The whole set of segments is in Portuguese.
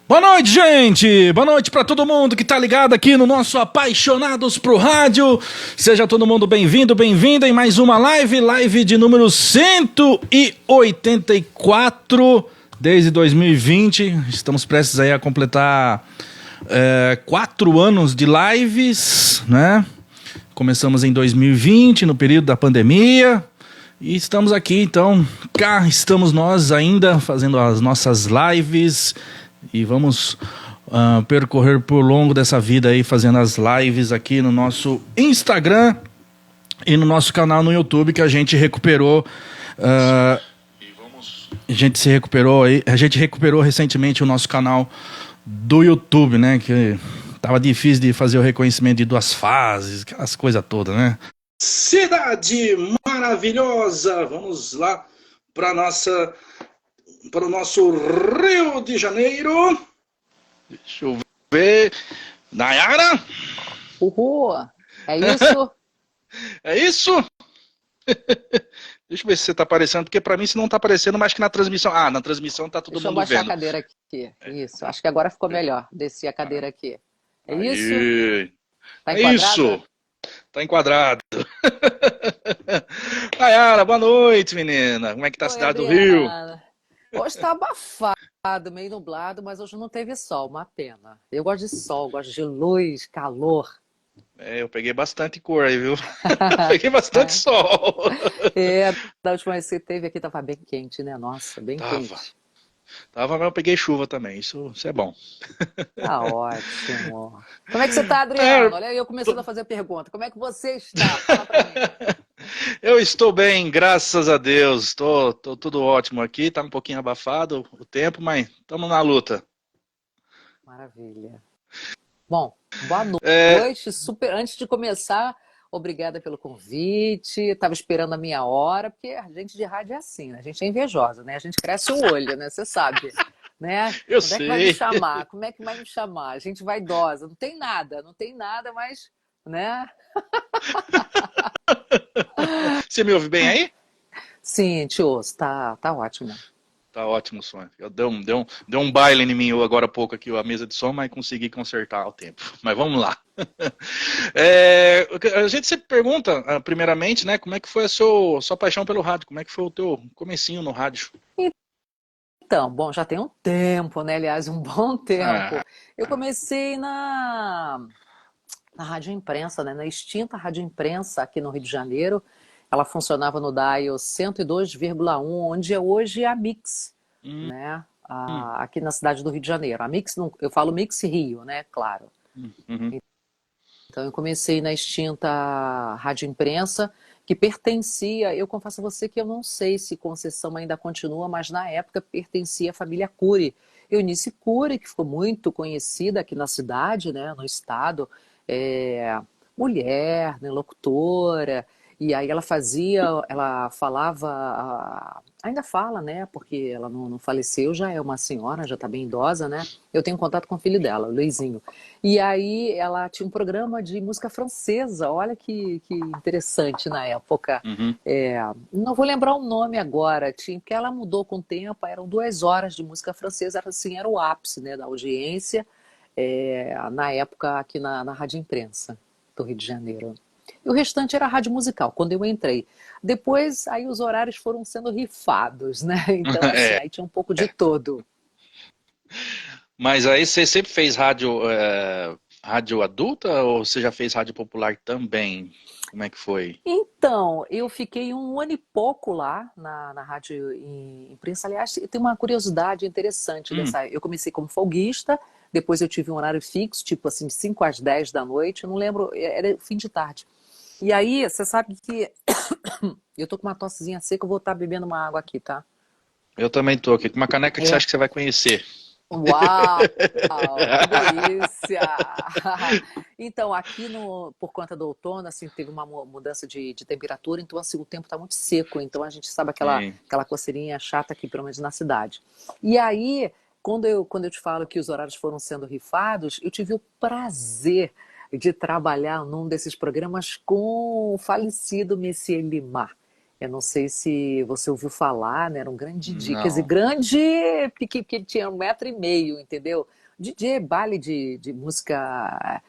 Boa noite, gente! Boa noite pra todo mundo que tá ligado aqui no nosso Apaixonados pro Rádio. Seja todo mundo bem-vindo, bem-vinda em mais uma live de número 184 desde 2020. Estamos prestes aí a completar 4 anos de lives, né? Começamos em 2020, no período da pandemia. E estamos aqui, então, cá estamos nós ainda fazendo as nossas lives e vamos percorrer por longo dessa vida aí, fazendo as lives aqui no nosso Instagram e no nosso canal no YouTube, que a gente recuperou. A gente recuperou recentemente o nosso canal do YouTube, né? Que tava difícil de fazer o reconhecimento de 2 fases, aquelas coisas todas, né? Cidade maravilhosa! Vamos lá para o nosso Rio de Janeiro. Deixa eu ver. Nayara? Uhul! É isso? É isso? Deixa eu ver se você tá aparecendo, porque para mim se não tá aparecendo, mas que na transmissão... na transmissão tá todo Deixa eu mundo baixar vendo. a cadeira aqui. Isso, acho que agora ficou melhor. Desci a cadeira aqui. É Aí. isso? Tá É isso. enquadrada? Tá enquadrado. Nayara, boa noite, menina. Como é que tá a Oi, cidade do Rio? Adriana. Hoje tá abafado, meio nublado, mas hoje não teve sol, uma pena. Eu gosto de sol, gosto de luz, calor. Eu peguei bastante cor aí, viu? Peguei bastante sol. Da última vez que você teve aqui tava bem quente, né? Nossa, bem Tava. quente. Mas eu peguei chuva também. Isso é bom. Tá ótimo. Como é que você tá, É, Adriano? Olha eu começando a fazer pergunta. Como é que você está? Fala pra mim. eu estou bem, graças a Deus. Tô tudo ótimo aqui. Tá um pouquinho abafado o tempo, mas estamos na luta. Maravilha. Bom, boa É, noite. Super. Antes de começar, obrigada pelo convite. Estava esperando a minha hora, porque a gente de rádio é assim, né? A gente é invejosa, né? A gente cresce o olho, né? Você sabe, né? eu Quando é que vai me sei. chamar? Como é que vai me chamar? A gente vai idosa. Não tem nada, mas, né? Você me ouve bem aí? Sim, te ouço. Tá ótimo. Tá ótimo o som. Deu um baile em mim agora há pouco aqui, a mesa de som, mas consegui consertar ao tempo. Mas vamos lá. A gente sempre pergunta, primeiramente, né, como é que foi a sua paixão pelo rádio? Como é que foi o teu comecinho no rádio? Então, bom, já tem um tempo, né? Aliás, um bom Ah, tempo. Eu comecei na Rádio Imprensa, né? Na extinta Rádio Imprensa aqui no Rio de Janeiro. Ela funcionava no dial 102,1, onde é hoje a Mix, hum, né? hum, Aqui na cidade do Rio de Janeiro. A Mix, eu falo Mix Rio, né? Claro. uhum. Então eu comecei na extinta Rádio Imprensa, que pertencia, eu confesso a você que eu não sei se Conceição ainda continua, mas na época pertencia à família Cury. Eunice Cury, que ficou muito conhecida aqui na cidade, né, no estado, é, mulher, né, locutora, e aí ela falava, ainda fala, né, porque ela não faleceu, já é uma senhora, já está bem idosa, né, eu tenho contato com o filho dela, o Luizinho. E aí ela tinha um programa de música francesa, olha que interessante na época. Uhum. É, não vou lembrar o nome agora, porque ela mudou com o tempo, eram 2 horas de música francesa, era, assim, era o ápice, né, da audiência, na época aqui na Rádio Imprensa do Rio de Janeiro. E o restante era rádio musical, quando eu entrei. Depois, aí os horários foram sendo rifados, né? Então, assim, É, aí tinha um pouco de todo. mas aí você sempre fez rádio adulta ou você já fez rádio popular também? Como é que foi? Então, eu fiquei um ano e pouco lá na Rádio Imprensa. Aliás, tem uma curiosidade interessante Hum, dessa. Eu comecei como folguista, depois eu tive um horário fixo, tipo assim, de 5 às 10 da noite, eu não lembro, era fim de tarde. E aí, você sabe que eu tô com uma tossezinha seca, eu vou estar bebendo uma água aqui, tá? eu também tô aqui com uma caneca que você É. acha que você vai conhecer. Uau! Que delícia! Então, aqui por conta do outono, assim, teve uma mudança de temperatura, então assim, o tempo está muito seco, então a gente sabe Sim. aquela coceirinha chata aqui, pelo menos na cidade. E aí, quando eu te falo que os horários foram sendo rifados, eu tive o prazer de trabalhar num desses programas com o falecido Messier Limar. Eu não sei se você ouviu falar, né? Era um grande DJ, quer dizer, Não. grande, porque ele tinha 1,5 m, entendeu? DJ, baile de música,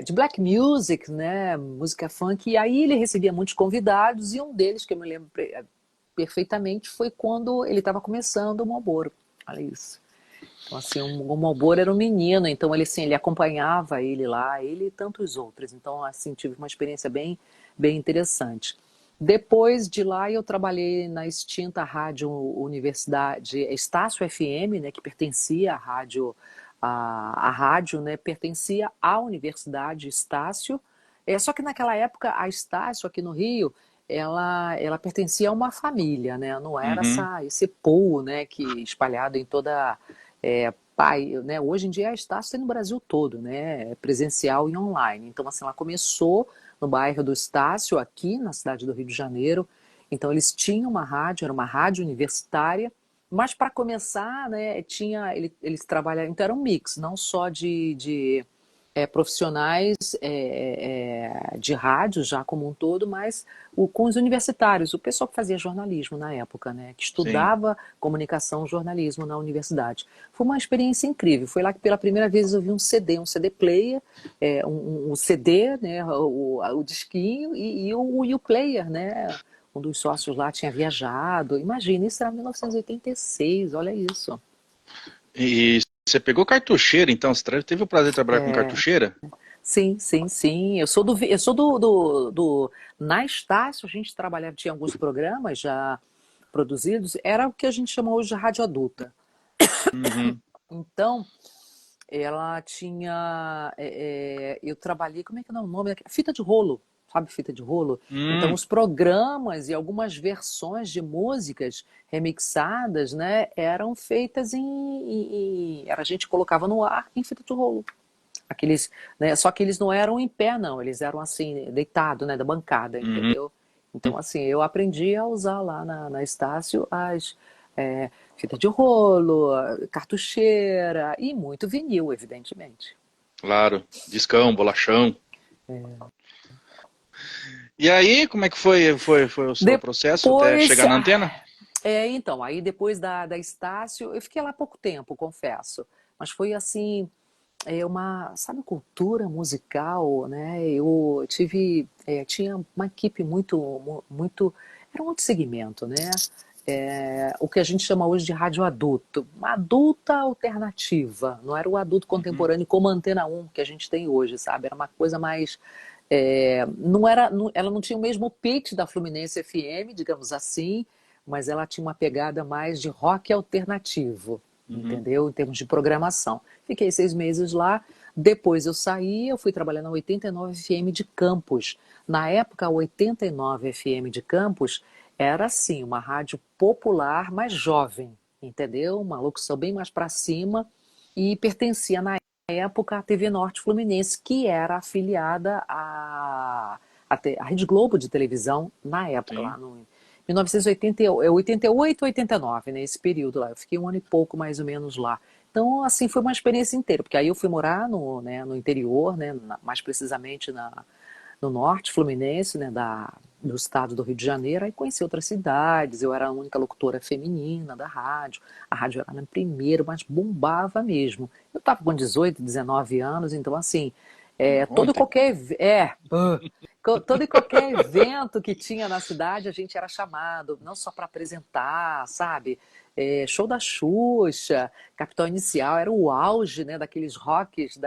de black music, né? Música funk. E aí ele recebia muitos convidados, e um deles, que eu me lembro perfeitamente, foi quando ele estava começando o Malboro. Olha isso. Então, assim, o Malboro era um menino, então ele, assim, ele acompanhava ele lá, ele e tantos outros. Então, assim, tive uma experiência bem interessante. Depois de lá, eu trabalhei na extinta Rádio Universidade, Estácio FM, né, que pertencia à rádio, a rádio, né, pertencia à Universidade Estácio. Só que naquela época, a Estácio, aqui no Rio, ela pertencia a uma família, né, não era Uhum. esse pool, né, que espalhado em toda né? Hoje em dia a Estácio tem no Brasil todo, né? Presencial e online. Então, assim, ela começou no bairro do Estácio, aqui na cidade do Rio de Janeiro. Então, eles tinham uma rádio, era uma rádio universitária, mas para começar, né, eles trabalharam, então era um mix, não só de profissionais de rádio já como um todo, mas com os universitários, o pessoal que fazia jornalismo na época, né, que Sim. estudava comunicação e jornalismo na universidade. Foi uma experiência incrível. Foi lá que pela primeira vez eu vi um CD player, um CD, né, o disquinho e o player, né? Um dos sócios lá tinha viajado. Imagina, isso era 1986, olha isso. E você pegou cartucheira, então? Você teve o prazer de trabalhar com cartucheira? Sim, sim, sim. Na Estácio, a gente trabalhava, tinha alguns programas já produzidos, era o que a gente chama hoje de rádio adulta. Uhum. Então, ela tinha. Eu trabalhei, como é que é o nome? Fita de rolo, sabe, fita de rolo? Então, Hum. os programas e algumas versões de músicas remixadas, né, eram feitas a gente colocava no ar em fita de rolo. Aqueles, né, só que eles não eram em pé, não, eles eram assim, deitados, né, da bancada, Uhum. entendeu? Então, assim, eu aprendi a usar lá na Estácio as fita de rolo, cartucheira e muito vinil, evidentemente. Claro. Discão, bolachão. E aí, como é que foi o seu processo até Depois, chegar na antena? então, aí depois da Estácio, eu fiquei lá pouco tempo, confesso, mas foi assim, sabe, cultura musical, né? Eu tinha uma equipe muito, era um outro segmento, né? O que a gente chama hoje de rádio adulto, uma adulta alternativa, não era o adulto Uhum. contemporâneo como a Antena 1 que a gente tem hoje, sabe? Era uma coisa mais, ela não tinha o mesmo pitch da Fluminense FM, digamos assim, mas ela tinha uma pegada mais de rock alternativo, Uhum. entendeu? Em termos de programação. Fiquei 6 meses lá, depois eu saí, eu fui trabalhar na 89 FM de Campos. Na época, a 89 FM de Campos era assim, uma rádio popular, mas jovem, entendeu? Uma locução bem mais para cima e pertencia na época à TV Norte Fluminense, que era afiliada à Rede Globo de televisão na época, Sim. lá no 1988, 89, nesse período lá. Eu fiquei um ano e pouco mais ou menos lá. Então, assim, foi uma experiência inteira, porque aí eu fui morar no interior, né, mais precisamente no norte fluminense, né, do estado do Rio de Janeiro, aí conheci outras cidades, eu era a única locutora feminina da rádio, a rádio era na primeiro, mas bombava mesmo. Eu estava com 18, 19 anos, então assim, todo e Ontem. qualquer, todo e qualquer evento que tinha na cidade, a gente era chamado, não só para apresentar, sabe? Show da Xuxa, Capital Inicial, era o auge, né, daqueles rocks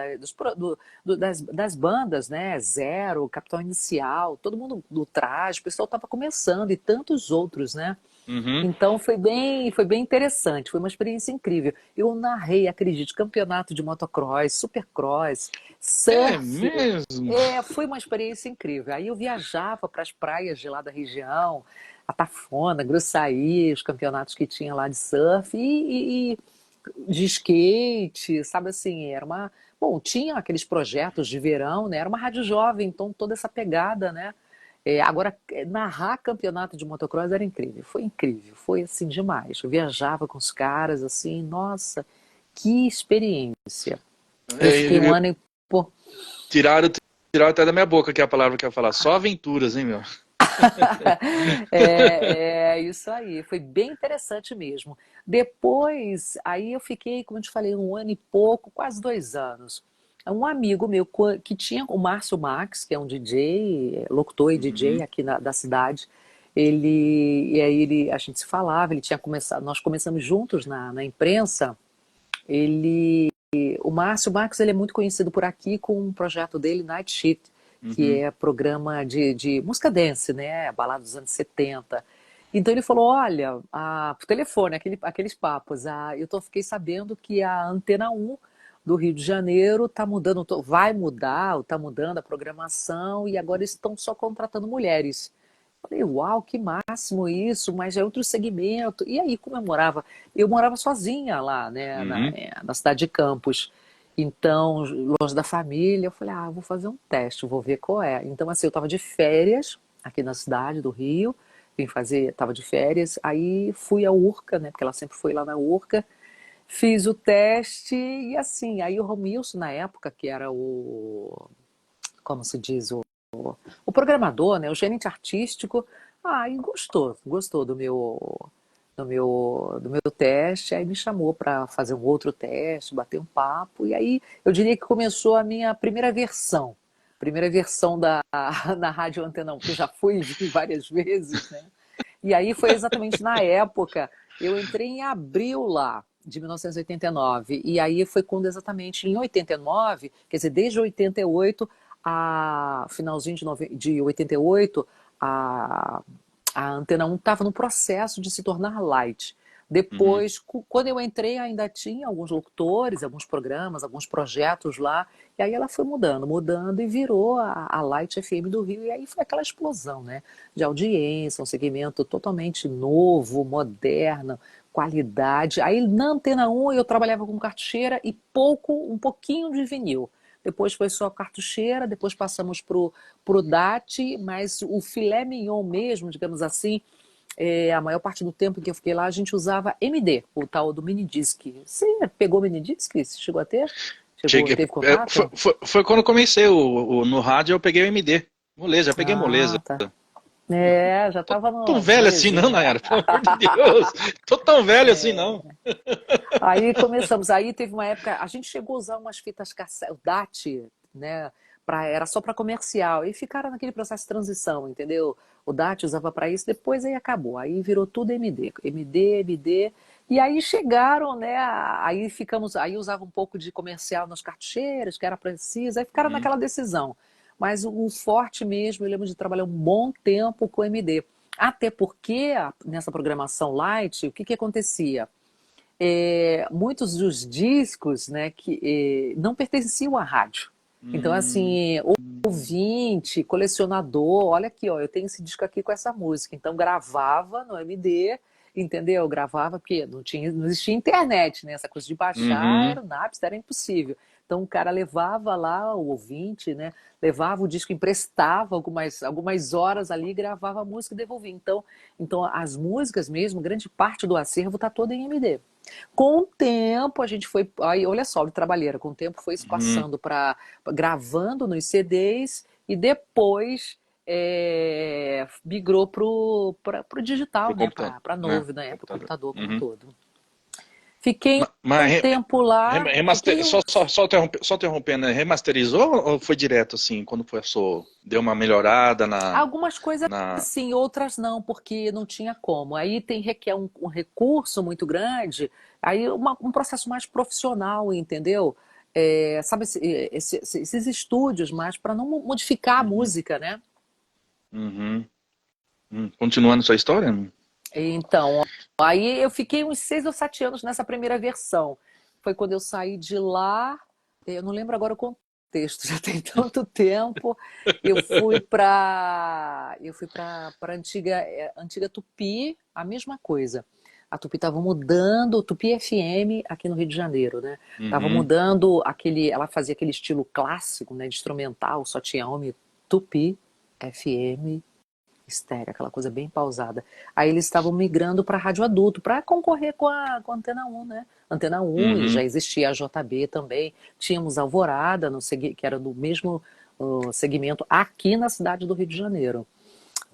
das bandas, né? Zero, Capital Inicial, todo mundo do traje, o pessoal estava começando e tantos outros, né? Uhum. Então foi bem interessante, foi uma experiência incrível. Eu narrei, acredite, campeonato de motocross, supercross, É surf. mesmo? Foi uma experiência incrível. Aí eu viajava para as praias de lá da região, Atafona, Gruçaí, os campeonatos que tinha lá de surf e de skate, sabe assim, era uma. Bom, tinha aqueles projetos de verão, né? Era uma rádio jovem, então toda essa pegada, né? Agora, narrar campeonato de motocross era incrível, foi assim demais. Eu viajava com os caras, assim, nossa, que experiência. Eu fiquei um Eu, ano e pô, tiraram até da minha boca que é a palavra que eu ia falar. Só aventuras, hein, meu? É isso aí, foi bem interessante mesmo. Depois, aí eu fiquei, como eu te falei, um ano e pouco, quase 2 anos. Um amigo meu que tinha o Márcio Max, que é um DJ, locutor e DJ Uhum. aqui da cidade, e aí a gente se falava, ele tinha começado, nós começamos juntos na imprensa. Ele, o Márcio Marcos, ele é muito conhecido por aqui com um projeto dele, Night Shift, que Uhum. é programa de música dance, né? Balada dos anos 70. Então ele falou, olha, por telefone, aqueles papos, fiquei sabendo que a Antena 1 do Rio de Janeiro está mudando, vai mudar, está mudando a programação e agora estão só contratando mulheres. Falei, uau, que máximo isso, mas é outro segmento. E aí, como eu morava sozinha lá, né, Uhum. na cidade de Campos. Então, longe da família, eu falei, vou fazer um teste, vou ver qual é. Então, assim, eu estava de férias aqui na cidade do Rio, estava de férias, aí fui à Urca, né, porque ela sempre foi lá na Urca, fiz o teste e assim, aí o Romilson, na época, que era como se diz, o programador, né, o gerente artístico, e gostou do meu teste, aí me chamou para fazer um outro teste, bater um papo, e aí eu diria que começou a minha primeira versão na Rádio Antena 1, que eu já fui e vi várias vezes, né? E aí foi exatamente na época, eu entrei em abril lá, de 1989, e aí foi quando exatamente em 89, quer dizer, desde 88, finalzinho de 88, a, a Antena 1 estava no processo de se tornar light. Uhum. Depois, quando eu entrei, ainda tinha alguns locutores, alguns programas, alguns projetos lá, e aí ela foi mudando, mudando e virou a Light FM do Rio, e aí foi aquela explosão, né? De audiência, um segmento totalmente novo, moderno, qualidade. Aí na Antena 1 eu trabalhava com cartucheira e um pouquinho de vinil. Depois foi só cartucheira, depois passamos pro DAT, mas o filé mignon mesmo, digamos assim, a maior parte do tempo que eu fiquei lá, a gente usava MD, o tal do minidisc. Você pegou minidisc? Você chegou a ter? Cheguei. Teve contato? Foi quando eu comecei no rádio, eu peguei o MD. Moleza, já peguei moleza. Tá. Já estava Tão no velho assim, não, molezinha. Nayara? Pelo amor de Deus. Tô tão velho assim, não. Aí começamos, aí teve uma época, a gente chegou a usar umas fitas cassete, o DAT, né? Era só para comercial, e ficaram naquele processo de transição, entendeu? O DAT usava para isso, depois aí acabou, aí virou tudo MD, MD, MD, e aí chegaram, né? Aí usava um pouco de comercial nas cartucheiras, que era preciso, aí ficaram Uhum. naquela decisão. Mas o forte mesmo, eu lembro de trabalhar um bom tempo com MD. Até porque nessa programação light, o que acontecia? Muitos dos discos, né, que não pertenciam à rádio. Então, Hum. assim, ouvinte, colecionador, olha aqui, ó, eu tenho esse disco aqui com essa música. Então, gravava no MD, entendeu? Gravava, porque não existia internet, né? Essa coisa de baixar Uhum. era o Napster, era impossível. Então, o cara levava lá, o ouvinte, né? Levava o disco, emprestava algumas horas ali, gravava a música e devolvia. Então, as músicas mesmo, grande parte do acervo está toda em MD. Com o tempo, a gente foi. Aí, olha só, de trabalheira, com o tempo foi se Uhum. passando para gravando nos CDs e depois migrou para o Pro digital, né? computador, Para né? novo, né? Para o Computador. computador como um Uhum. todo. Fiquei um Mas tempo lá, fiquei um. só interrompendo, né? Remasterizou ou foi direto assim, quando foi deu uma melhorada Algumas coisas na... sim, outras não, porque não tinha como. Aí requer um recurso muito grande, aí um processo mais profissional, entendeu? Sabe, esses estúdios mais para não modificar a Uhum. música, né? Uhum. Continuando sua história? Então, aí eu fiquei uns 6 ou 7 anos nessa primeira versão. Foi quando eu saí de lá, eu não lembro agora o contexto, já tem tanto tempo. Eu fui para antiga Tupi, a mesma coisa. A Tupi estava mudando, Tupi FM aqui no Rio de Janeiro, né? Tava Uhum. mudando ela fazia aquele estilo clássico, né, de instrumental, só tinha homem, Tupi FM estéreo, aquela coisa bem pausada. Aí eles estavam migrando para rádio adulto, para concorrer com a Antena 1, né? Antena 1, e Uhum. já existia a JB também. Tínhamos a Alvorada, que era do mesmo segmento aqui na cidade do Rio de Janeiro.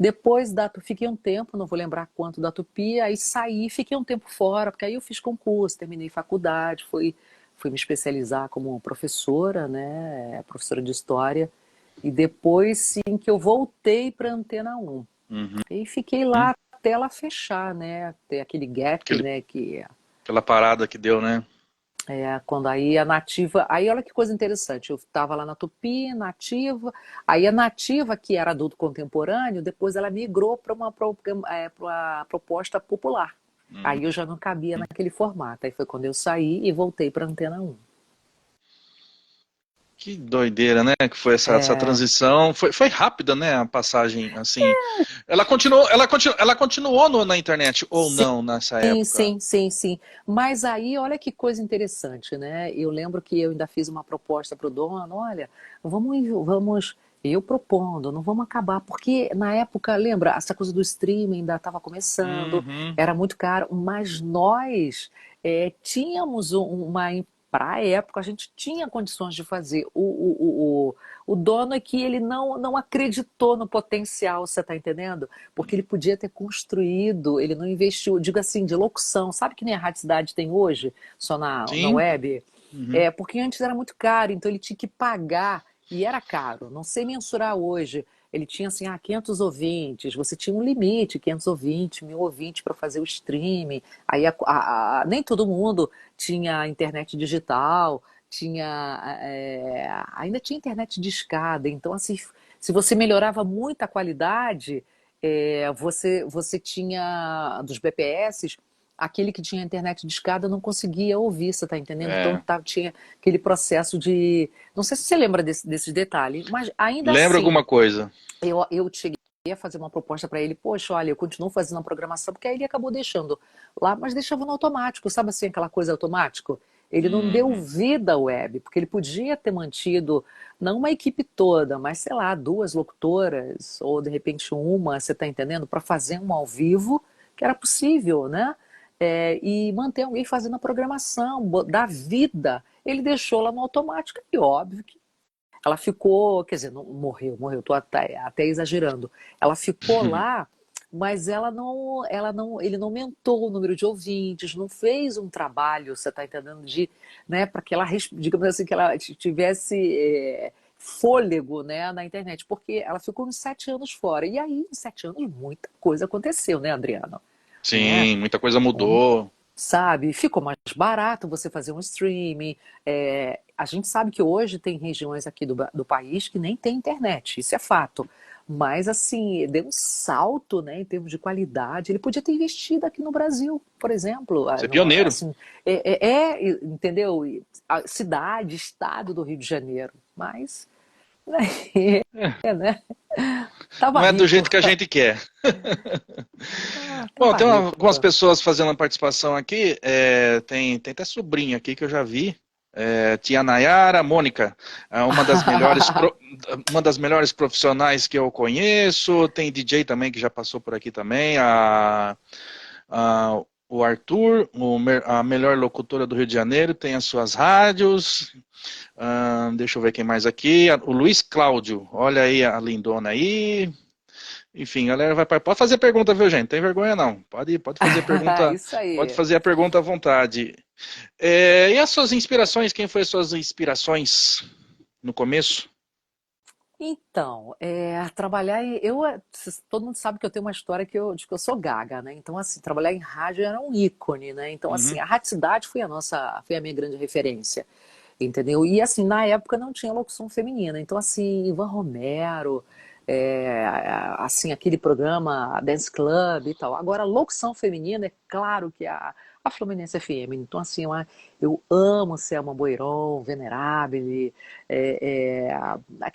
Depois fiquei um tempo, não vou lembrar quanto da Tupi, aí saí, fiquei um tempo fora, porque aí eu fiz concurso, terminei faculdade, fui me especializar como professora, né, professora de história, e depois sim que eu voltei para a Antena 1. Uhum. E fiquei lá até ela fechar, né, ter aquele gap, Aquele, né, que aquela parada que deu, né? quando aí a Nativa, aí olha que coisa interessante, eu estava lá na Tupi, Nativa, aí a Nativa, que era adulto contemporâneo, depois ela migrou para uma proposta popular. Uhum. Aí eu já não cabia naquele formato. Aí foi quando eu saí e voltei para a Antena 1. Que doideira, né? Que foi essa É, transição. Foi rápida, né? A passagem, assim. Ela continuou na internet ou não nessa sim, época? sim, sim, sim. Mas aí, olha que coisa interessante, né? Eu lembro que eu ainda fiz uma proposta para o dono, olha, vamos, eu propondo, não vamos acabar, porque na época, lembra, essa coisa do streaming ainda estava começando, Uhum. era muito caro, mas nós tínhamos uma para a época, a gente tinha condições de fazer. O dono é que ele não acreditou no potencial, você está entendendo? Porque ele podia ter construído, ele não investiu, digo assim, de locução. Sabe que nem a Rádio Cidade tem hoje, só na Sim. web? Uhum. Porque antes era muito caro, então ele tinha que pagar, e era caro. Não sei mensurar hoje. Ele tinha assim, 500 ouvintes, você tinha um limite, 500 ouvintes, 1000 ouvintes para fazer o streaming. Aí nem todo mundo tinha internet digital, ainda tinha internet de escada. Então, assim, se você melhorava muito a qualidade, você tinha dos BPS, aquele que tinha internet de escada não conseguia ouvir, você está entendendo? Então É. tinha aquele processo de. Não sei se você lembra desses detalhes, mas ainda Lembra assim, alguma coisa? eu cheguei a fazer uma proposta para ele, poxa, olha, eu continuo fazendo a programação, porque aí ele acabou deixando lá, mas deixava no automático, sabe assim, aquela coisa automático? Ele não deu Uhum. vida ao web, porque ele podia ter mantido, não uma equipe toda, mas sei lá, duas locutoras, ou de repente uma, você está entendendo, para fazer um ao vivo, que era possível, né? E manter alguém fazendo a programação, dar vida. Ele deixou lá no automático, e óbvio que ela ficou, quer dizer, não morreu, tô até exagerando. Ela ficou lá, mas ele não aumentou o número de ouvintes, não fez um trabalho, você está entendendo, né, para que ela, digamos assim, que ela tivesse fôlego, né, na internet, porque ela ficou uns 7 anos fora. E aí, em 7 anos, muita coisa aconteceu, né, Adriana? Né? Sim, muita coisa mudou. Sabe? Ficou mais barato você fazer um streaming. A gente sabe que hoje tem regiões aqui do país que nem tem internet, isso é fato. Mas, assim, deu um salto, né, em termos de qualidade. Ele podia ter investido aqui no Brasil, por exemplo. Ser pioneiro. Assim, entendeu? A cidade, estado do Rio de Janeiro. Mas, né? Tava Não é do rico. jeito que a gente quer. Bom, Tava tem rico. algumas pessoas fazendo a participação aqui. Tem até sobrinha aqui que eu já vi. Tia Nayara, Mônica, uma das melhores profissionais que eu conheço. Tem DJ também que já passou por aqui também. O Arthur, a melhor locutora do Rio de Janeiro, tem as suas rádios. Deixa eu ver quem mais aqui. O Luiz Cláudio, olha aí a lindona aí. Enfim, galera, pode fazer pergunta, viu, gente? Não tem vergonha não. Pode fazer pergunta, Isso pode aí. fazer a pergunta à vontade. E as suas inspirações? Quem foi as suas inspirações no começo? Então, trabalhar todo mundo sabe que eu tenho uma história de que eu sou gaga, né? Então, assim, trabalhar em rádio era um ícone, né? Então, assim, Uhum. a Rádio Cidade foi a minha grande referência, entendeu? E, assim, na época não tinha locução feminina. Então, assim, Ivan Romero, assim, aquele programa Dance Club e tal. Agora, locução feminina, é claro que a Fluminense FM. Então, assim, eu amo Selma Boiron, Venerabile,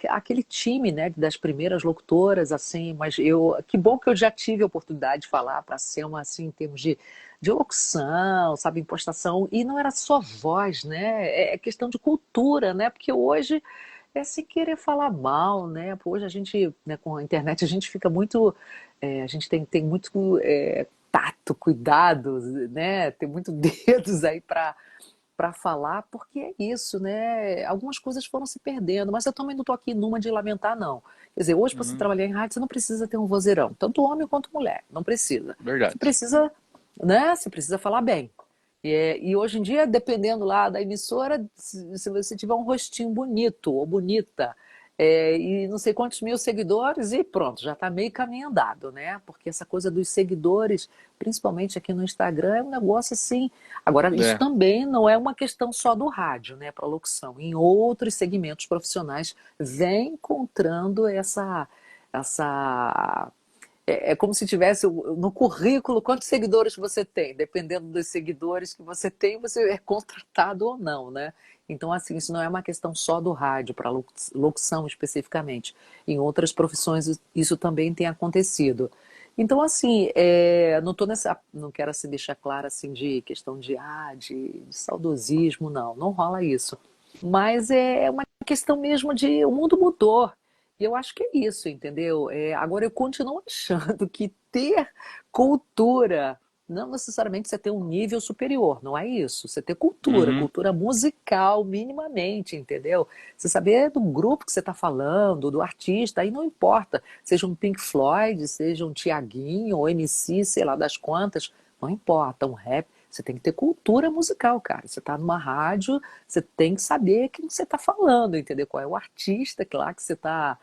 aquele time, né, das primeiras locutoras, assim, mas que bom que eu já tive a oportunidade de falar para ser uma, assim, em termos de locução, sabe, impostação, e não era só voz, né, é questão de cultura, né, porque hoje sem querer falar mal, né, hoje a gente, né, com a internet a gente fica muito, a gente tem muito tato, cuidado, né, tem muito dedos aí para falar, porque é isso, né? Algumas coisas foram se perdendo, mas eu também não estou aqui numa de lamentar, não. Quer dizer, hoje para você Uhum. trabalhar em rádio, você não precisa ter um vozeirão, tanto homem quanto mulher, não precisa. Você Verdade. precisa, né? Você precisa falar bem. E hoje em dia, dependendo lá da emissora, se você tiver um rostinho bonito ou bonita, e não sei quantos mil seguidores, e pronto, já está meio caminho andado, né? Porque essa coisa dos seguidores, principalmente aqui no Instagram, é um negócio assim. Agora, isso É. também não é uma questão só do rádio, né, para locução. Em outros segmentos profissionais, vem encontrando essa é como se tivesse no currículo quantos seguidores você tem. Dependendo dos seguidores que você tem, você é contratado ou não, né? Então, assim, isso não é uma questão só do rádio, para locução especificamente. Em outras profissões, isso também tem acontecido. Então, assim, não tô não quero assim, deixar claro assim, de questão de saudosismo, não. Não rola isso. Mas é uma questão mesmo de o mundo mudou. E eu acho que é isso, entendeu? Agora, eu continuo achando que ter cultura, não necessariamente você ter um nível superior, não é isso. Você ter cultura, Uhum. cultura musical, minimamente, entendeu? Você saber do grupo que você está falando, do artista, aí não importa. Seja um Pink Floyd, seja um Tiaguinho, ou MC, sei lá das quantas, não importa. Um rap, você tem que ter cultura musical, cara. Você está numa rádio, você tem que saber quem você está falando, entendeu? Qual é o artista que lá que você tá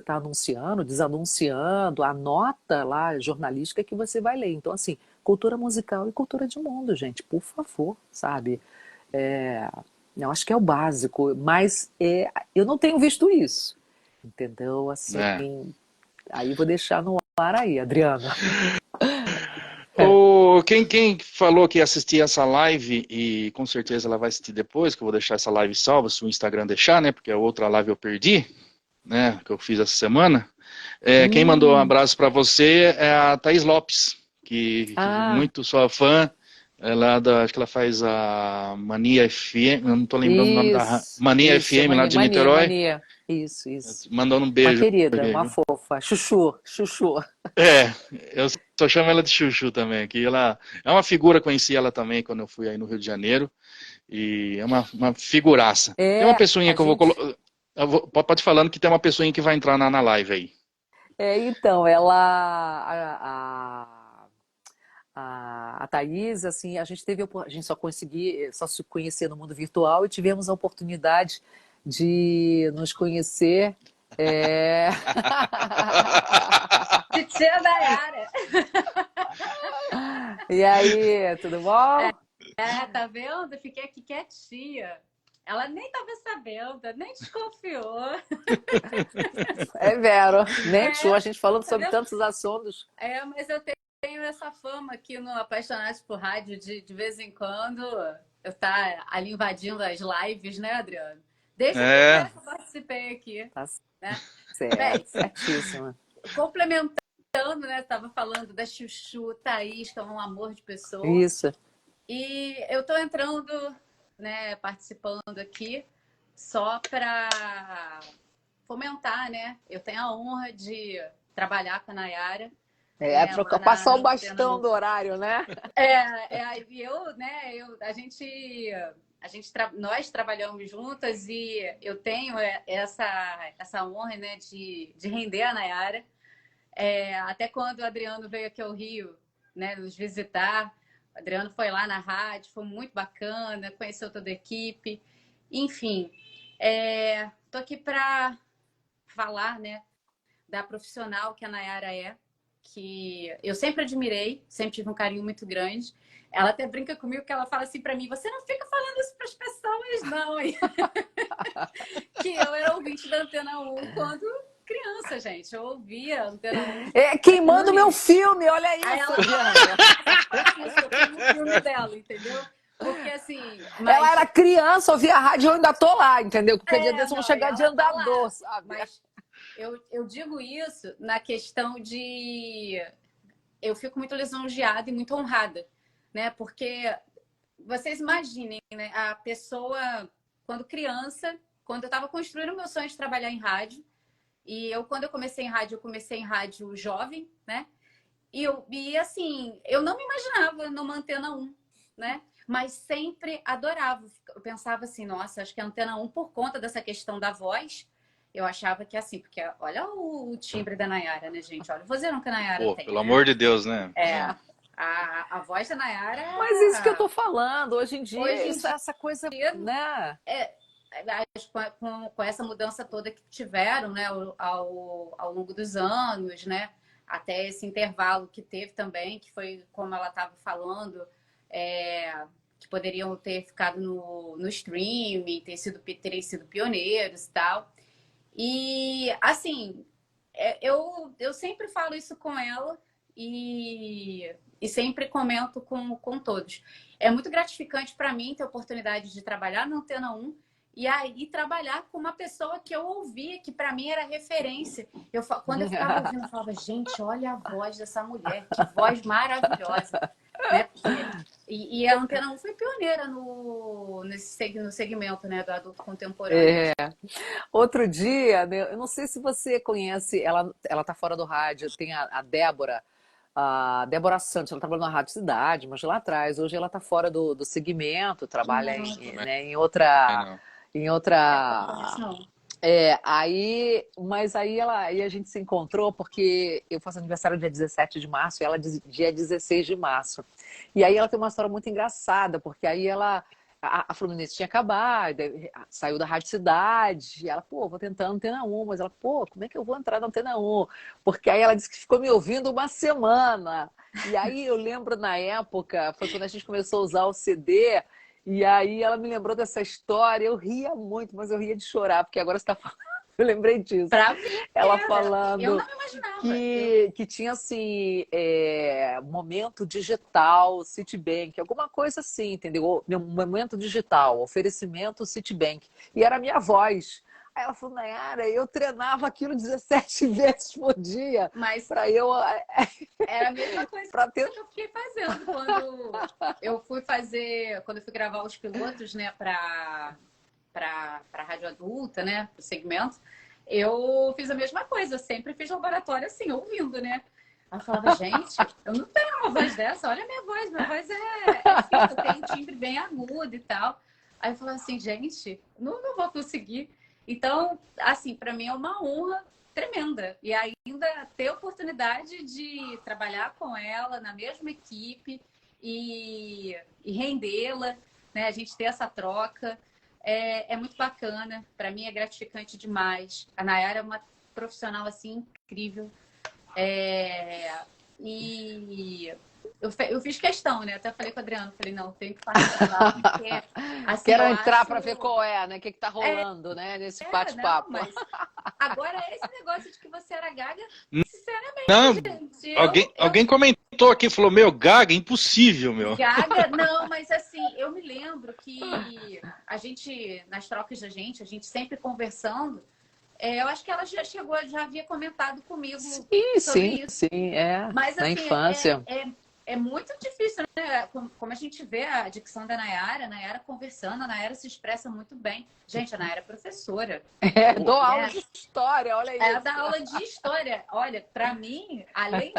anunciando, desanunciando, a nota lá jornalística que você vai ler. Então, assim, cultura musical e cultura de mundo, gente, por favor, sabe? É, eu acho que é o básico, mas eu não tenho visto isso, entendeu? Assim, É. aí vou deixar no ar aí, Adriana. Quem falou que ia assistir essa live, e com certeza ela vai assistir depois, que eu vou deixar essa live salva, se o Instagram deixar, né? Porque a outra live eu perdi, né? Que eu fiz essa semana. Quem mandou um Hum, abraço para você é a Thaís Lopes, que ah, muito sua fã. Acho que ela faz a Mania FM, eu não tô lembrando o nome da Mania isso, FM lá mania, de mania, Niterói. mania. Isso. Mandando um Uma beijo querida, aqui, uma viu? fofa, chuchu, chuchu. É, eu só chamo ela de Chuchu também, que ela é uma figura, conheci ela também quando eu fui aí no Rio de Janeiro, e é uma figuraça. Tem uma pessoinha A que eu vou gente. colocar, pode ir falando que tem uma pessoinha que vai entrar na live aí. Então, a Thaís, assim, a gente a gente só se conhecer no mundo virtual e tivemos a oportunidade de nos conhecer. é, Titia Dayara. E aí, tudo bom? Tá vendo? Fiquei aqui quietinha. Ela nem tava sabendo, nem desconfiou. É Vero, nem show, a É, gente falando tá sobre vendo? tantos assuntos. Mas eu tenho essa fama aqui no Apaixonados por Rádio de vez em quando eu tá ali invadindo as lives, né, Adriano? Desde a É, primeira que eu participei aqui, Tá né? certo, Bem, certíssima. complementando, né? Tava falando da Chuchu, Thaís, que é um amor de pessoa. Isso. E eu estou entrando, né, participando aqui só para fomentar, né? Eu tenho a honra de trabalhar com a Nayara, né, lá Passar o na Antena bastão 1. do horário, né? E eu, né, nós trabalhamos juntas e eu tenho essa honra, né, de render a Nayara. Até quando o Adriano veio aqui ao Rio, né, nos visitar, o Adriano foi lá na rádio, foi muito bacana, conheceu toda a equipe. Enfim, tô aqui para falar, né, da profissional que a Nayara que eu sempre admirei, sempre tive um carinho muito grande. Ela até brinca comigo que ela fala assim para mim: você não fica falando isso para as pessoas, não. Que eu era ouvinte da Antena 1 quando criança, gente. Eu ouvia a Antena 1 aqui no Queimando meu Rio. filme, olha Aí isso, ela Adriana. isso, eu fui no filme dela, entendeu? Porque assim, Ela mas era criança, ouvia a rádio, eu ainda tô lá, entendeu? Qualquer dia desse vão não, e chegar de ela tá andador, lá. sabe? Mas eu digo isso na questão de eu fico muito lisonjeada e muito honrada, né? Porque vocês imaginem, né? A pessoa, quando criança, quando eu estava construindo o meu sonho de trabalhar em rádio, quando eu comecei em rádio jovem, né? E assim, eu não me imaginava numa Antena 1, né? mas sempre adorava. Eu pensava assim, nossa, acho que a Antena 1, por conta dessa questão da voz, eu achava que assim, porque olha o timbre da Nayara, né, gente? Olha o vozeirão que a Nayara Pô, tem, pelo né? amor de Deus, né? É, É. a voz da Mas isso que eu tô Nayara, falando, hoje em dia, hoje em dia, essa coisa, né? com essa mudança toda que tiveram, né, ao longo dos anos, né, até esse intervalo que teve também, que foi como ela estava falando, que poderiam ter ficado no streaming, terem sido pioneiros e tal. E, assim, eu sempre falo isso com ela e sempre comento com todos. É muito gratificante para mim ter a oportunidade de trabalhar na Antena 1 e aí trabalhar com uma pessoa que eu ouvia, que para mim era referência. Quando eu ficava ouvindo, eu falava, gente, olha a voz dessa mulher, que voz maravilhosa. Né? E a Antena 1 foi pioneira no segmento, né, do adulto contemporâneo. Outro dia, né, eu não sei se você conhece, ela tá fora do rádio, tem a Débora Santos, ela trabalhou na Rádio Cidade, mas lá atrás, hoje ela tá fora do segmento, trabalha Também né, não. em Não conheço, outra. não. Mas aí a gente se encontrou porque eu faço aniversário dia 17 de março e ela dia 16 de março. E aí ela tem uma história muito engraçada, porque aí a Fluminense tinha acabado, saiu da Rádio Cidade, e ela, pô, vou tentar a Antena 1, mas ela, pô, como é que eu vou entrar na Antena 1? Porque aí ela disse que ficou me ouvindo uma semana. E aí eu lembro na época, foi quando a gente começou a usar o CD, e aí ela me lembrou dessa história, eu ria muito, mas eu ria de chorar, porque agora você está falando, eu lembrei disso. Pra ver, Ela eu falando não me imaginava. que tinha assim, momento digital, Citibank, alguma coisa assim, entendeu? Momento digital, oferecimento Citibank. E era a minha voz. Aí ela falou, Nayara, eu treinava aquilo 17 vezes por dia Mas para eu. era a mesma coisa Pra ter... que eu fiquei fazendo quando eu fui gravar os pilotos, né, para rádio adulta, né, pro segmento. Eu fiz a mesma coisa, sempre fiz laboratório assim, ouvindo, né? Aí eu falava, gente, eu não tenho uma voz dessa, olha a minha voz é fina, tem um timbre bem agudo e tal. Aí eu falava assim, gente, não vou conseguir. Então, assim, para mim é uma honra tremenda. E ainda ter a oportunidade de trabalhar com ela na mesma equipe e rendê-la, né? A gente ter essa troca. É muito bacana, para mim é gratificante demais. A Nayara é uma profissional assim incrível. E eu fiz questão, né? Até falei com o Adriano, falei, não, tem que participar, porque assim, Quero eu entrar acho. para ver qual é, né? O que tá rolando, né? Nesse Não, bate-papo. mas agora esse negócio de que você era gaga, sinceramente, Não, gente, alguém comentou aqui, falou, meu, Gaga, impossível, meu. gaga, não, mas assim, eu me lembro que a gente, nas trocas da gente, a gente sempre conversando, eu acho que ela já havia comentado comigo sobre Sim, isso. sim, Mas na assim, infância. é muito difícil, né? Como a gente vê a dicção da Nayara, a Nayara conversando, a Nayara se expressa muito bem. Gente, a Nayara é professora, Dou aula né? de história, olha Ela isso. dá aula de história. Olha, para mim, além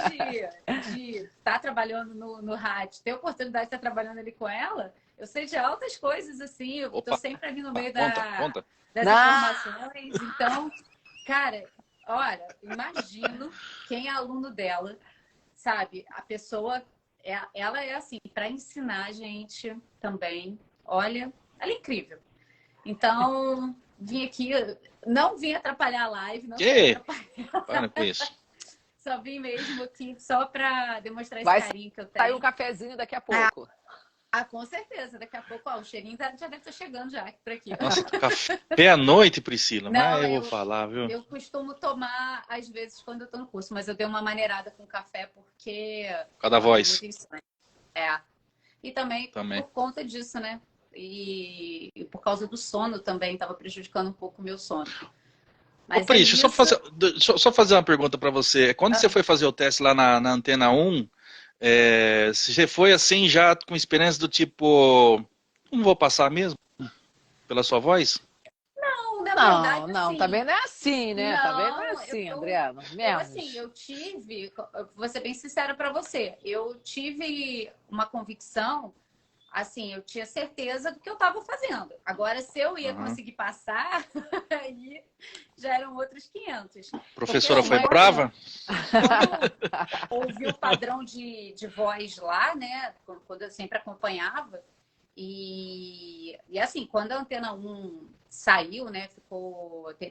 de estar trabalhando no rádio, ter a oportunidade de estar trabalhando ali com ela, eu sei de altas coisas, assim, eu estou Opa, sempre ali no meio conta. das informações. Então, cara, olha, imagino quem é aluno dela, sabe? A pessoa, ela é assim, para ensinar a gente também, olha, ela é incrível. Então, vim aqui, não vim atrapalhar a live, não quero atrapalhar. Para com isso. Só vim mesmo aqui só para demonstrar esse Vai carinho que eu sair um tenho. cafezinho daqui a pouco. Com certeza. Daqui a pouco, ó, o cheirinho já deve estar chegando já aqui por aqui. Nossa, café à noite, Priscila, Não, mas eu vou falar, viu? eu costumo tomar, às vezes, quando eu estou no curso, mas eu dei uma maneirada com café porque Por causa da estava voz. muito insano. E também por conta disso, né? E por causa do sono também, estava prejudicando um pouco o meu sono. Ô, Pri, deixa eu só fazer uma pergunta para você. Quando você foi fazer o teste lá na Antena 1, você foi assim já com experiência do tipo, não vou passar mesmo? Pela sua voz? Não, na verdade, Não, assim, também não é assim, né? Também não é não, assim, Adriano. Menos. eu tive, vou ser bem sincera para você, eu tive uma convicção assim, eu tinha certeza do que eu estava fazendo. Agora, se eu ia Aham. conseguir passar, aí já eram outros 500. Porque Professora assim, foi brava? quando eu ouvi o padrão de voz lá, né? Quando eu sempre acompanhava, e assim, quando a Antena 1 saiu, né?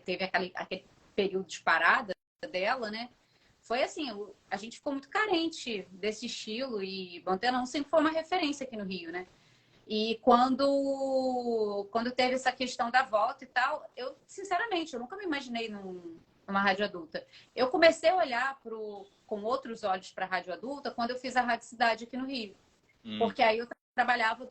Teve aquele período de parada dela, né? Foi assim, a gente ficou muito carente desse estilo e a Antena 1 sempre foi uma referência aqui no Rio, né? E quando teve essa questão da volta e tal, eu, sinceramente, eu nunca me imaginei numa rádio adulta. Eu comecei a olhar com outros olhos para a rádio adulta quando eu fiz a Rádio Cidade aqui no Rio. Porque aí eu trabalhava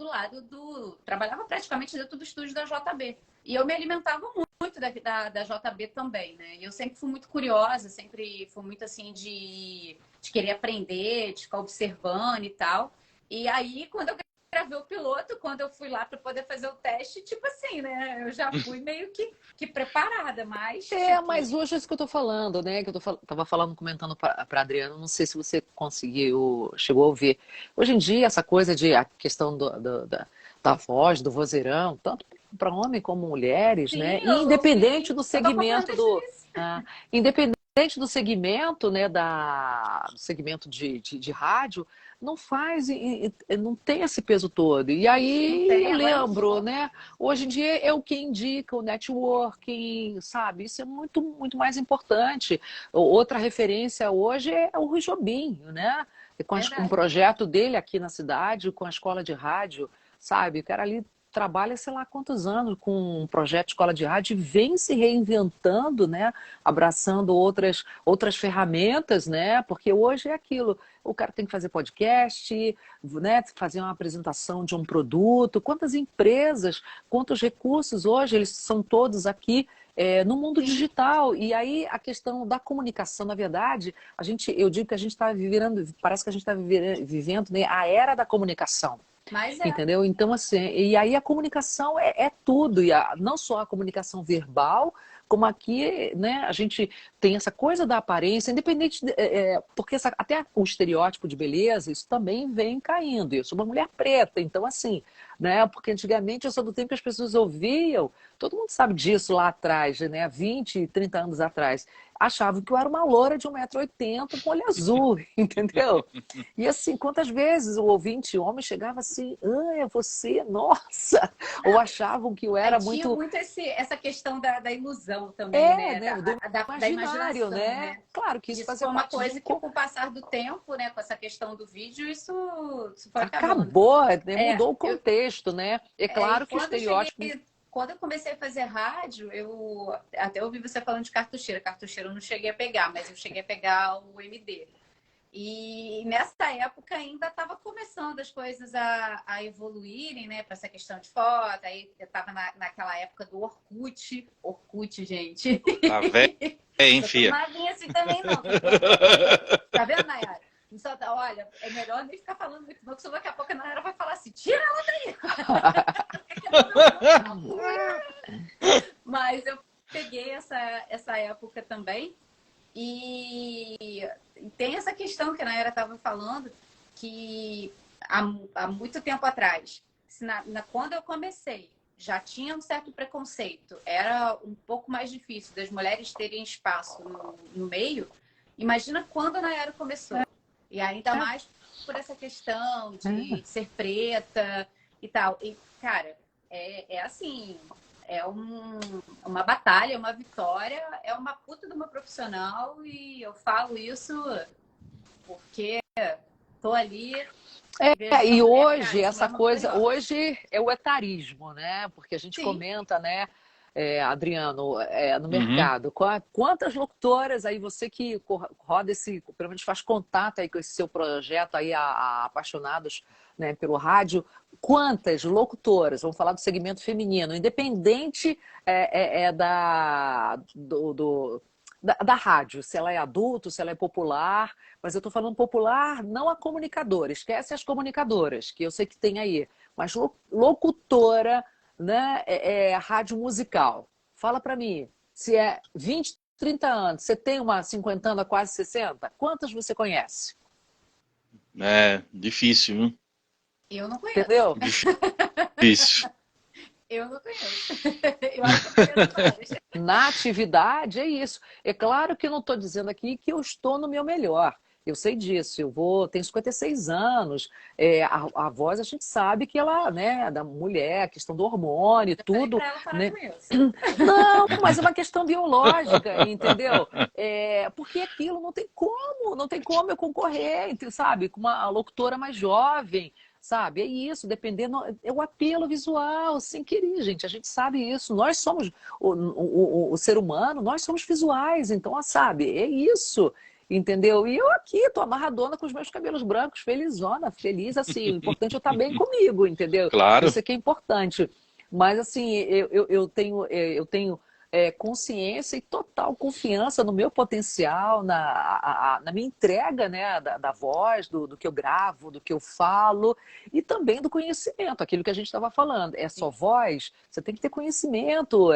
trabalhava praticamente dentro do estúdio da JB. E eu me alimentava muito da JB também, né? E eu sempre fui muito curiosa, sempre fui muito assim de querer aprender, de ficar observando e tal. E aí, quando eu gravei o piloto, quando eu fui lá para poder fazer o teste, tipo assim, né? Eu já fui meio que preparada, mas Mas tipo, hoje é isso que eu tô falando, né? Que tava falando, comentando para Adriano, não sei se você conseguiu, chegou a ouvir. Hoje em dia, essa coisa de a questão da voz, do vozeirão, tanto para homem como mulheres, sim, né? E independente do eu tô acompanhando segmento desde o do. início. Independente do segmento, né, do segmento de rádio, não faz, não tem esse peso todo. E Não aí eu tem, agora lembro, mudou. né? Hoje em dia é o que indica o networking, sabe? Isso é muito, muito mais importante. Outra referência hoje é o Rui Jobim, né? E com o Verdade. projeto dele aqui na cidade, com a escola de rádio, sabe? O cara ali trabalha, sei lá quantos anos com um projeto de escola de rádio e vem se reinventando, né? Abraçando outras ferramentas, né? Porque hoje é aquilo. O cara tem que fazer podcast, né, fazer uma apresentação de um produto, quantas empresas, quantos recursos hoje, eles são todos aqui no mundo Sim, digital. E aí a questão da comunicação, na verdade, eu digo que a gente está vivendo, parece que a gente está vivendo, né, a era da comunicação. mas é. Entendeu? Então, assim, e aí a comunicação é tudo, e não só a comunicação verbal, como aqui, né, a gente tem essa coisa da aparência, independente, porque até o estereótipo de beleza, isso também vem caindo. Eu sou uma mulher preta, então, assim, né, porque antigamente eu sou do tempo que as pessoas ouviam, todo mundo sabe disso lá atrás, né, 20, 30 anos atrás, achavam que eu era uma loura de 1,80 m com olho azul, entendeu? E assim, quantas vezes o ouvinte homem chegava assim, ah, é você, nossa! Ou achavam que eu Aí era tinha muito. muito essa questão da ilusão também, né? Né, do Da imaginário, imaginação, né? né? Claro que isso Isso fazia foi uma parte de coisa que, com o passar do tempo, né, com essa questão do vídeo, isso foi acabando. acabou, né? É, Mudou o contexto, né? É e claro que o estereótipo. quando eu comecei a fazer rádio, eu até ouvi você falando de cartucheira. Cartucheira eu não cheguei a pegar, mas eu cheguei a pegar o MD. E nessa época ainda estava começando as coisas a evoluírem, né, para essa questão de foto. Aí eu estava naquela época do Orkut. Orkut, gente. Tá velho, hein, Não tô tão fia? novinha assim também, não. Tô falando. Tá vendo, Nayara? Olha, é melhor nem ficar falando muito, não, porque senão daqui a pouco a Nayara vai falar assim: tira ela daí! Mas eu peguei essa época também. E tem essa questão que a Nayara estava falando, que há muito tempo atrás, quando eu comecei, já tinha um certo preconceito, era um pouco mais difícil das mulheres terem espaço no meio. Imagina quando a Nayara começou. E ainda mais por essa questão de ser preta e tal. E, cara, é assim, uma batalha, uma vitória, é uma puta de uma profissional e eu falo isso porque tô ali, vejo essa E mulher, cara, hoje, essa mulher essa é uma mulher coisa, poderosa. hoje é o etarismo, né? Porque a gente Sim, comenta, né, Adriano, no Uhum. mercado, quantas locutoras aí você que roda pelo menos faz contato aí com esse seu projeto aí, a Apaixonados, né, pelo rádio, quantas locutoras, vamos falar do segmento feminino, independente da rádio, se ela é adulto, se ela é popular, mas eu estou falando popular, não a comunicadora, esquece as comunicadoras, que eu sei que tem aí, mas locutora, né, rádio musical. Fala para mim, se é 20, 30 anos, você tem uma 50 anos, quase 60, quantas você conhece? É difícil, viu? Eu não conheço. Entendeu? Difícil. Eu não conheço. Eu acho que eu conheço várias. Na atividade é isso. É claro que eu não estou dizendo aqui que eu estou no meu melhor. Eu sei disso. Tenho 56 anos. A voz a gente sabe que ela, né, da mulher, a questão do hormônio, Eu falei tudo, pra ela parar né? com isso. Não, mas é uma questão biológica, entendeu? Porque aquilo não tem como eu concorrer, sabe, com uma locutora mais jovem, sabe? É isso, dependendo, é o apelo visual, sem querer, gente, a gente sabe isso. Nós somos, o ser humano, nós somos visuais, então, sabe, é isso. Entendeu? E eu aqui, tô amarradona com os meus cabelos brancos, felizona, feliz, assim, o importante é eu estar bem comigo, entendeu? Claro. Isso é que é importante. Mas assim, eu tenho consciência e total confiança no meu potencial, na minha entrega, né, da voz, do que eu gravo, do que eu falo, e também do conhecimento, aquilo que a gente estava falando. É só voz, você tem que ter conhecimento,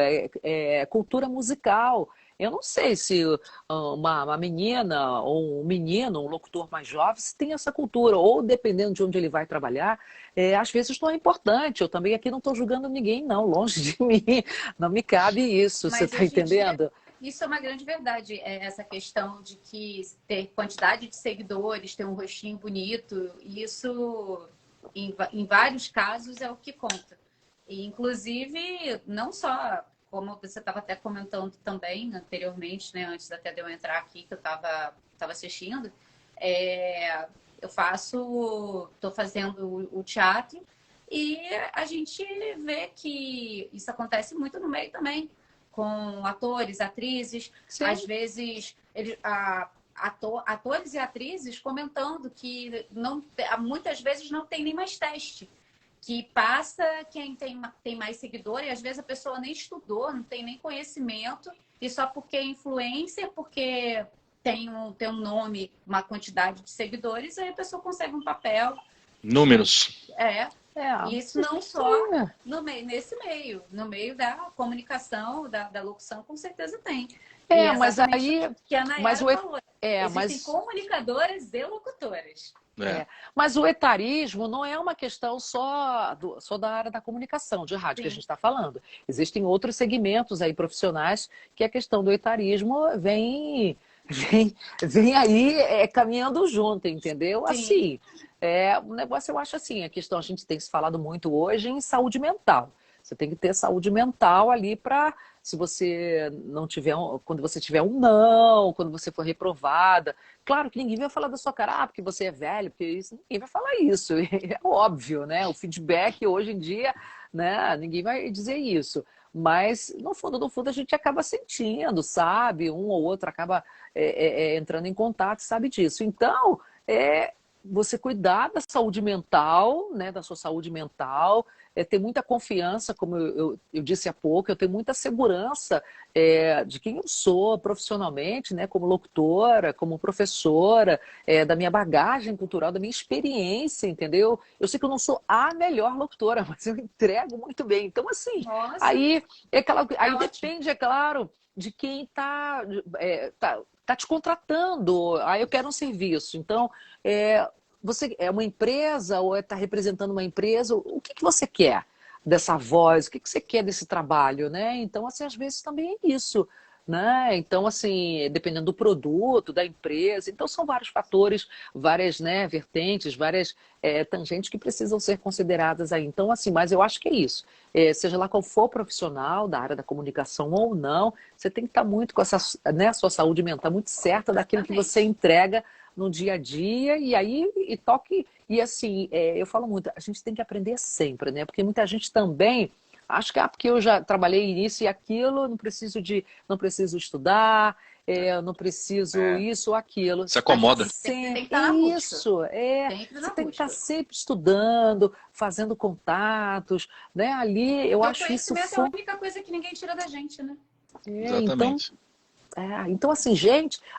cultura musical. Eu não sei se uma menina ou um menino, um locutor mais jovem, se tem essa cultura, ou dependendo de onde ele vai trabalhar, às vezes não é importante. Eu também aqui não estou julgando ninguém, não, longe de mim. Não me cabe isso, você Mas está hoje em dia, entendendo? isso é uma grande verdade. Essa questão de que ter quantidade de seguidores, ter um rostinho bonito, isso, em vários casos, é o que conta. E, inclusive, não só, como você estava até comentando também anteriormente, né, antes até de eu entrar aqui, que eu estava assistindo, eu estou fazendo o teatro e a gente vê que isso acontece muito no meio também, com atores, atrizes, Sim. às vezes atores e atrizes comentando que muitas vezes não tem nem mais teste, que passa quem tem mais seguidor e às vezes a pessoa nem estudou, não tem nem conhecimento e só porque é influencer, porque tem um nome, uma quantidade de seguidores, aí a pessoa consegue um papel. Números. Isso não só nesse meio, no meio da comunicação, da locução, com certeza tem. Mas aí... o que a Nayara falou. Existem comunicadoras e locutoras. Mas o etarismo não é uma questão só da área da comunicação, de rádio, Sim. que a gente está falando. Existem outros segmentos aí profissionais que a questão do etarismo vem aí caminhando junto, entendeu? Sim. Assim, o negócio eu acho assim, a gente tem se falado muito hoje em saúde mental. Você tem que ter saúde mental ali para, se você não tiver, quando você tiver um não, quando você for reprovada. Claro que ninguém vai falar da sua cara, porque você é velho, porque isso, ninguém vai falar isso. É óbvio, né? O feedback hoje em dia, né? Ninguém vai dizer isso. Mas, no fundo, a gente acaba sentindo, sabe? Um ou outro acaba entrando em contato, sabe disso. Então, você cuidar da saúde mental, né? Da sua saúde mental, ter muita confiança, como eu disse há pouco, eu tenho muita segurança de quem eu sou profissionalmente, né? Como locutora, como professora, da minha bagagem cultural, da minha experiência, entendeu? Eu sei que eu não sou a melhor locutora, mas eu entrego muito bem. Então, assim, Nossa. aí ótimo. depende, é claro, de quem tá te contratando. Aí eu quero um serviço. Então, você é uma empresa ou está representando uma empresa? O que você quer dessa voz? O que você quer desse trabalho, né? Então, assim, às vezes também é isso, né? Então, assim, dependendo do produto, da empresa. Então, são vários fatores, várias, né, vertentes, várias tangentes que precisam ser consideradas aí. Então, assim, mas eu acho que é isso. Seja lá qual for o profissional da área da comunicação ou não, você tem que estar muito com essa, né, a sua saúde mental muito certa daquilo que você entrega no dia a dia, e aí toque. E assim, eu falo muito, a gente tem que aprender sempre, né? Porque muita gente também acha que porque eu já trabalhei nisso e aquilo, não preciso estudar, não preciso isso ou aquilo. Se acomoda. Tem que estar na busca. Isso, você tem que estar busca. sempre estudando, fazendo contatos, né? Ali eu acho isso conhecimento é a única coisa que ninguém tira da gente, né? Exatamente. Então, assim,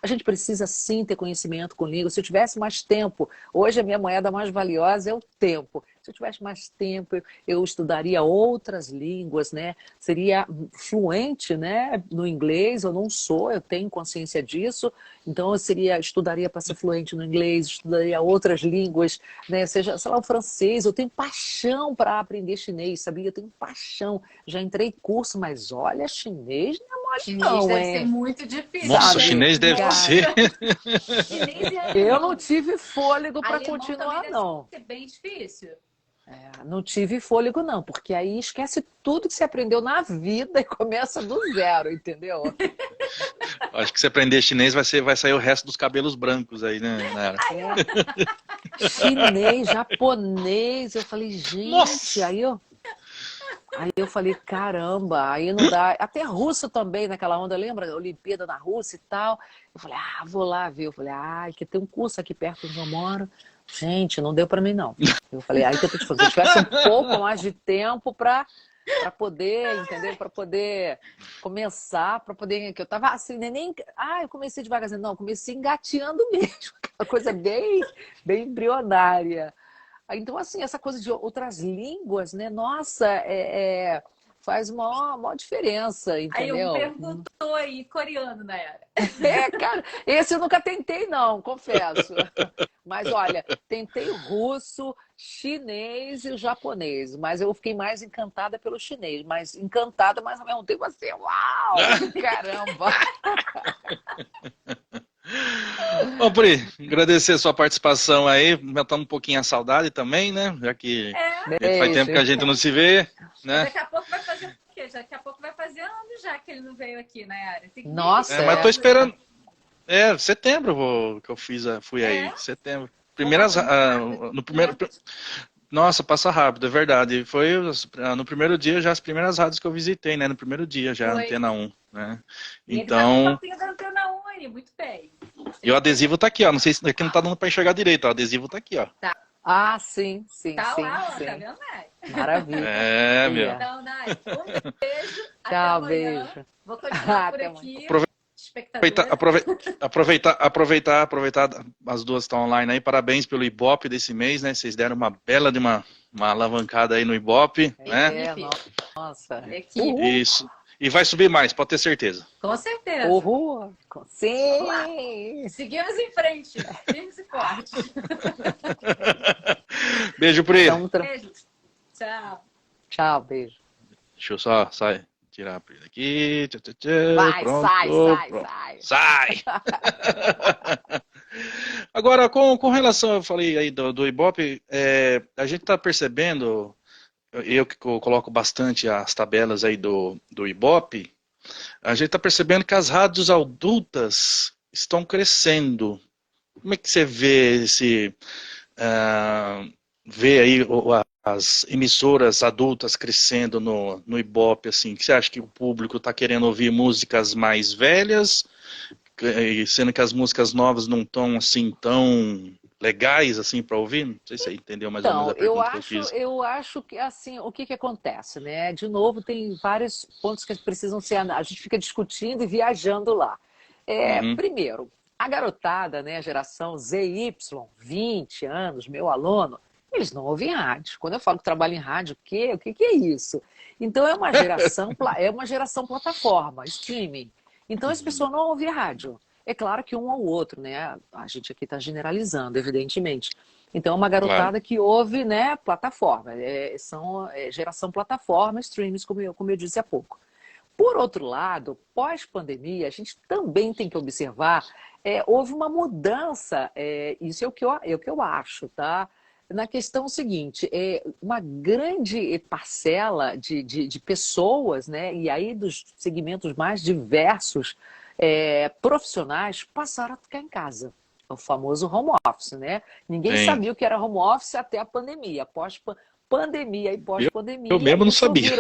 a gente precisa sim ter conhecimento com língua. Se eu tivesse mais tempo, hoje a minha moeda mais valiosa é o tempo. Se eu tivesse mais tempo, eu estudaria outras línguas, né? Seria fluente, né, no inglês. Eu não sou, eu tenho consciência disso. Então, estudaria para ser fluente no inglês, estudaria outras línguas, né? Seja, sei lá, o francês. Eu tenho paixão para aprender chinês, sabia? Eu tenho paixão. Já entrei em curso, mas olha, chinês não é mole Chinês não, deve hein? ser muito difícil. Nossa, Sabe? chinês deve Cara, ser. Chinês e eu alemão. não tive fôlego para Alemão também continuar, deve não. ser bem difícil. Não tive fôlego, não, porque aí esquece tudo que você aprendeu na vida e começa do zero, entendeu? Acho que se aprender chinês vai sair o resto dos cabelos brancos aí, né, Nayara? Chinês, japonês, eu falei, gente, Nossa! aí eu falei, caramba, aí não dá. Até russo também, naquela onda, lembra? Olimpíada na Rússia e tal. Eu falei, vou lá ver. Eu falei, que tem um curso aqui perto onde eu moro. Gente, não deu pra mim, não. Eu falei, aí que eu tô te falando, se eu tivesse um pouco mais de tempo pra poder, entendeu? Pra poder começar, pra poder. Que eu tava assim, nem. Eu comecei devagarzinho. Não, eu comecei engateando mesmo. Aquela coisa bem embrionária. Então, assim, essa coisa de outras línguas, né? Nossa, faz uma diferença, Aí entendeu? perguntou aí, coreano, Nayara. Cara, esse eu nunca tentei, não, confesso. Mas olha, tentei o russo, chinês e o japonês, mas eu fiquei mais encantada pelo chinês, mas encantada, mas ao mesmo tempo assim, uau, caramba! Bom, Pri, agradecer a sua participação aí, matando um pouquinho a saudade também, né? Já que faz tempo que a gente não se vê, né? Daqui a pouco vai fazer o quê? Daqui a pouco vai fazer anos já que ele não veio aqui, Nayara. Nossa, mas tô esperando. Setembro que eu fui aí, setembro. No primeiro. Nossa, passa rápido, é verdade. Foi no primeiro dia já as primeiras rádios que eu visitei, né? No primeiro dia já, Foi. Antena 1, né? E ele tá com o Então, papinho da Antena 1 aí, muito bem. e o adesivo tá aqui, ó. Não sei se aqui não tá dando pra enxergar direito, ó. O adesivo tá aqui, ó. Sim, Tá sim, lá, ó, sim. tá vendo, Nay? Maravilha. Meu. Então, Nay, um beijo. Até Tchau, amanhã. beijo. Vou continuar por Até aqui. Aproveitar, as duas estão online aí. Parabéns pelo Ibope desse mês, né? Vocês deram uma bela de uma alavancada aí no Ibope, né? Nossa. Isso. E vai subir mais, pode ter certeza. Com certeza. Uhul. Sim. Seguimos em frente. Firmes e fortes. Beijo, Pri. Beijo. Tchau. Tchau, beijo. Deixa eu só tirar a Pri daqui. Vai, pronto, sai. Agora, com relação, eu falei aí do Ibope, a gente está percebendo, eu que coloco bastante as tabelas aí do Ibope, a gente está percebendo que as rádios adultas estão crescendo. Como é que você vê vê aí as emissoras adultas crescendo no Ibope, assim? Que você acha que o público está querendo ouvir músicas mais velhas, sendo que as músicas novas não estão assim tão legais assim para ouvir? Não sei se você entendeu mais ou menos a pergunta que eu fiz. Eu acho que assim, o que acontece, né? De novo, tem vários pontos que precisam ser, a gente fica discutindo e viajando lá. Primeiro, a garotada, né, a geração ZY, 20 anos, meu aluno, eles não ouvem rádio. Quando eu falo que trabalho em rádio, o que é isso? Então é uma geração plataforma, streaming. Então as pessoas não ouvem rádio. É claro que um ou outro, né? A gente aqui está generalizando, evidentemente. Então é uma garotada que ouve, né, plataforma. São geração plataforma, streams, como eu disse há pouco. Por outro lado, pós-pandemia, a gente também tem que observar, houve uma mudança, isso é o que eu acho, tá? Na questão seguinte, uma grande parcela de pessoas, né, e aí dos segmentos mais diversos, profissionais, passaram a ficar em casa. O famoso home office, né? Ninguém sabia o que era home office até a pandemia. Pós-pandemia e pós-pandemia. Eu mesmo não sabia.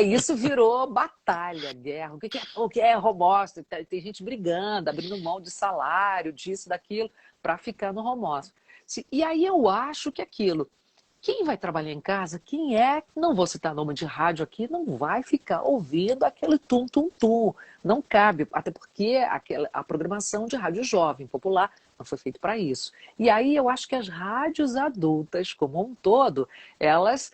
Isso virou batalha, guerra. O que é home office? Tem gente brigando, abrindo mão de salário, disso, daquilo, para ficar no home office. E aí eu acho que aquilo, quem vai trabalhar em casa, não vou citar nome de rádio aqui, não vai ficar ouvindo aquele tum-tum-tum. Não cabe, até porque a programação de rádio jovem, popular, não foi feito para isso. E aí eu acho que as rádios adultas, como um todo, elas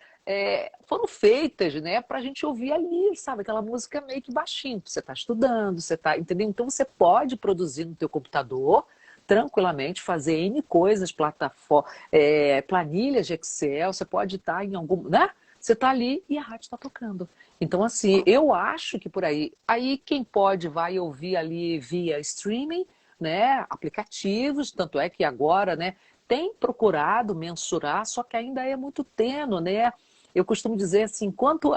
foram feitas, né, para a gente ouvir ali, sabe, aquela música meio que baixinho. Você está estudando, você está, entendeu? Então você pode produzir no teu computador tranquilamente, fazer N coisas, planilhas de Excel, você pode estar em algum, né? Você está ali e a rádio está tocando. Então, assim, eu acho que por aí quem pode vai ouvir ali via streaming, né? Aplicativos, tanto é que agora, né? Tem procurado mensurar, só que ainda é muito tênue, né? Eu costumo dizer assim, enquanto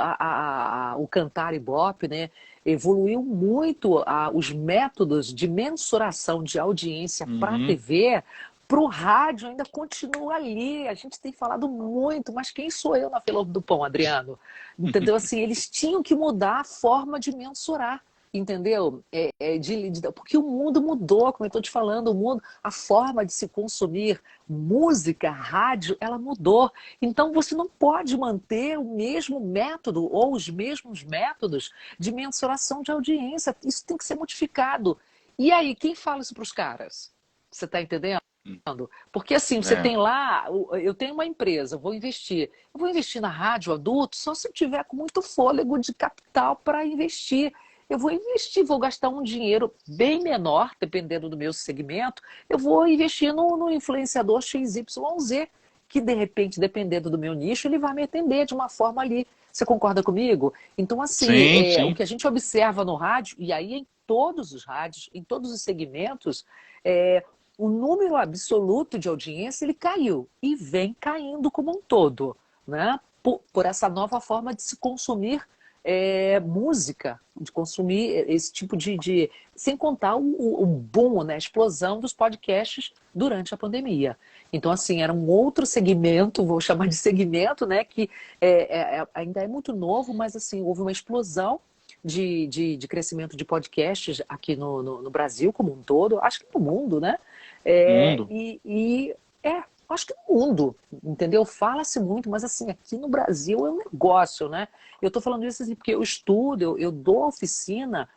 o cantar Ibope, né, evoluiu muito os métodos de mensuração de audiência para a Uhum. TV, para o rádio ainda continua ali. A gente tem falado muito, mas quem sou eu na fila do pão, Adriano? Entendeu? Assim, eles tinham que mudar a forma de mensurar. Entendeu? Porque o mundo mudou, como eu estou te falando, o mundo, a forma de se consumir música, rádio, ela mudou. Então você não pode manter o mesmo método ou os mesmos métodos de mensuração de audiência. Isso tem que ser modificado. E aí, quem fala isso para os caras? Você está entendendo? Porque assim, você É. tem lá, eu tenho uma empresa, eu vou investir na rádio adulto só se eu tiver com muito fôlego de capital para investir. Eu vou investir, vou gastar um dinheiro bem menor, dependendo do meu segmento, eu vou investir no influenciador XYZ, que de repente, dependendo do meu nicho, ele vai me atender de uma forma ali. Você concorda comigo? Então, assim, Sim, o sim. que a gente observa no rádio, e aí em todos os rádios, em todos os segmentos, é, o número absoluto de audiência ele caiu e vem caindo como um todo, né? Por essa nova forma de se consumir música, de consumir esse tipo sem contar o boom, né, a explosão dos podcasts durante a pandemia. Então, assim, era um outro segmento, vou chamar de segmento, né, que ainda é muito novo, mas assim, houve uma explosão de crescimento de podcasts aqui no Brasil como um todo, acho que no mundo, né? Mundo. Acho que no mundo, entendeu? Fala-se muito, mas assim, aqui no Brasil é um negócio, né? Eu tô falando isso assim, porque eu estudo, eu dou oficina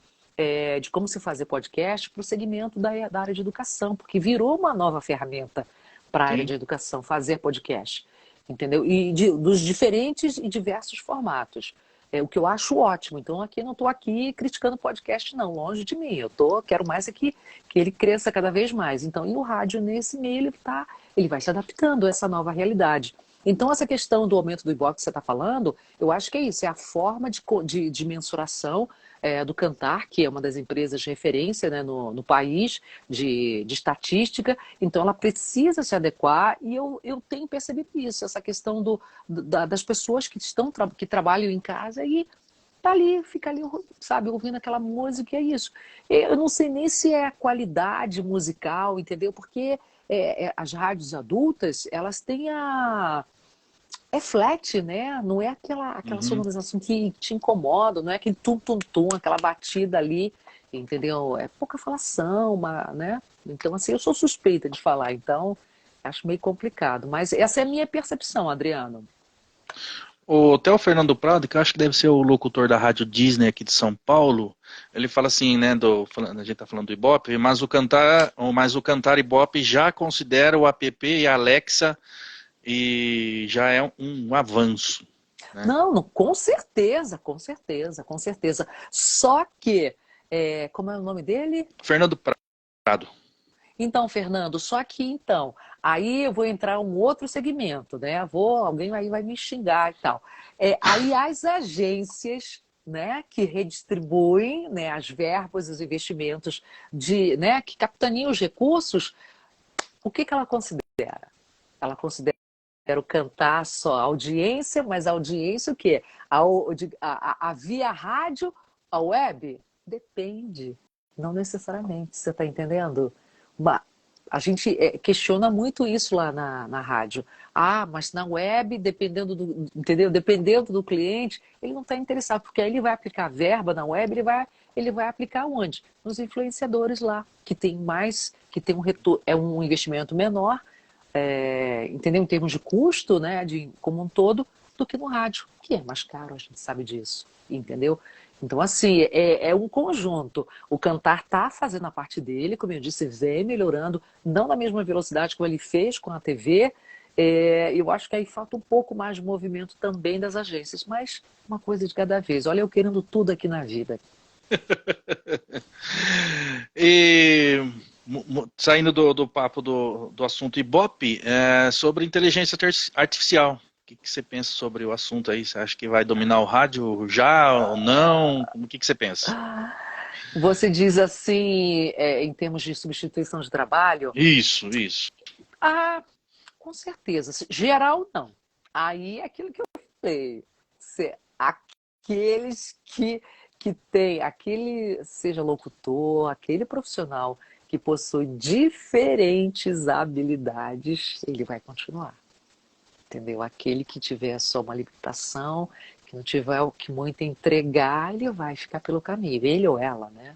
de como se fazer podcast para o segmento da área de educação, porque virou uma nova ferramenta para a área Sim. de educação, fazer podcast, entendeu? E dos diferentes e diversos formatos. O que eu acho ótimo. Então, aqui não estou aqui criticando podcast, não, longe de mim. Quero mais que ele cresça cada vez mais. Então, e o rádio nesse meio, ele vai se adaptando a essa nova realidade. Então, essa questão do aumento do Ibope que você está falando, eu acho que é isso, é a forma de mensuração do Cantar, que é uma das empresas de referência, né, no país de estatística. Então, ela precisa se adequar e eu tenho percebido isso, essa questão das pessoas que trabalham em casa e tá ali, fica ali, sabe, ouvindo aquela música, e é isso. Eu não sei nem se é a qualidade musical, entendeu? Porque as rádios adultas, elas têm é flat, né? Não é aquela Uhum. sonorização que te incomoda, não é aquele tum-tum-tum, aquela batida ali, entendeu? É pouca falação, né? Então, assim, eu sou suspeita de falar, então acho meio complicado. Mas essa é a minha percepção, Adriano. O Theo Fernando Prado, que eu acho que deve ser o locutor da Rádio Disney aqui de São Paulo, ele fala assim, né, a gente tá falando do Ibope, mas o Cantar Ibope já considera o app e a Alexa e já é um avanço, né? Não, não, com certeza, com certeza, com certeza. Só que, como é o nome dele? Fernando Prado. Então, Fernando, só que então, aí eu vou entrar um outro segmento, né? Alguém aí vai me xingar e tal. Aí as agências, né, que redistribuem, né, as verbas, os investimentos né, que capitaneam os recursos, o que ela considera? Ela considera o cantar só a audiência, mas a audiência o quê? A via rádio, a web? Depende. Não necessariamente, você está entendendo? A gente questiona muito isso lá na rádio. Ah, mas na web, entendeu? Dependendo do cliente, ele não está interessado, porque aí ele vai aplicar verba na web, ele vai aplicar onde? Nos influenciadores lá, que tem um retorno, é um investimento menor, entendeu? Em termos de custo, né, como um todo, do que no rádio, que é mais caro, a gente sabe disso, entendeu? Então, assim, é um conjunto. O cantar está fazendo a parte dele, como eu disse, vem melhorando, não na mesma velocidade como ele fez com a TV. Eu acho que aí falta um pouco mais de movimento também das agências, mas uma coisa de cada vez. Olha, eu querendo tudo aqui na vida. E saindo do papo do assunto Ibope, sobre inteligência artificial. O que você pensa sobre o assunto aí? Você acha que vai dominar o rádio já ou não? O que você pensa? Você diz assim, em termos de substituição de trabalho? Isso. Ah, com certeza. Geral, não. Aí é aquilo que eu falei. Aqueles que tem, aquele, seja locutor, aquele profissional que possui diferentes habilidades, ele vai continuar. Entendeu? Aquele que tiver só uma limitação, que não tiver o que muito entregar, ele vai ficar pelo caminho. Ele ou ela, né?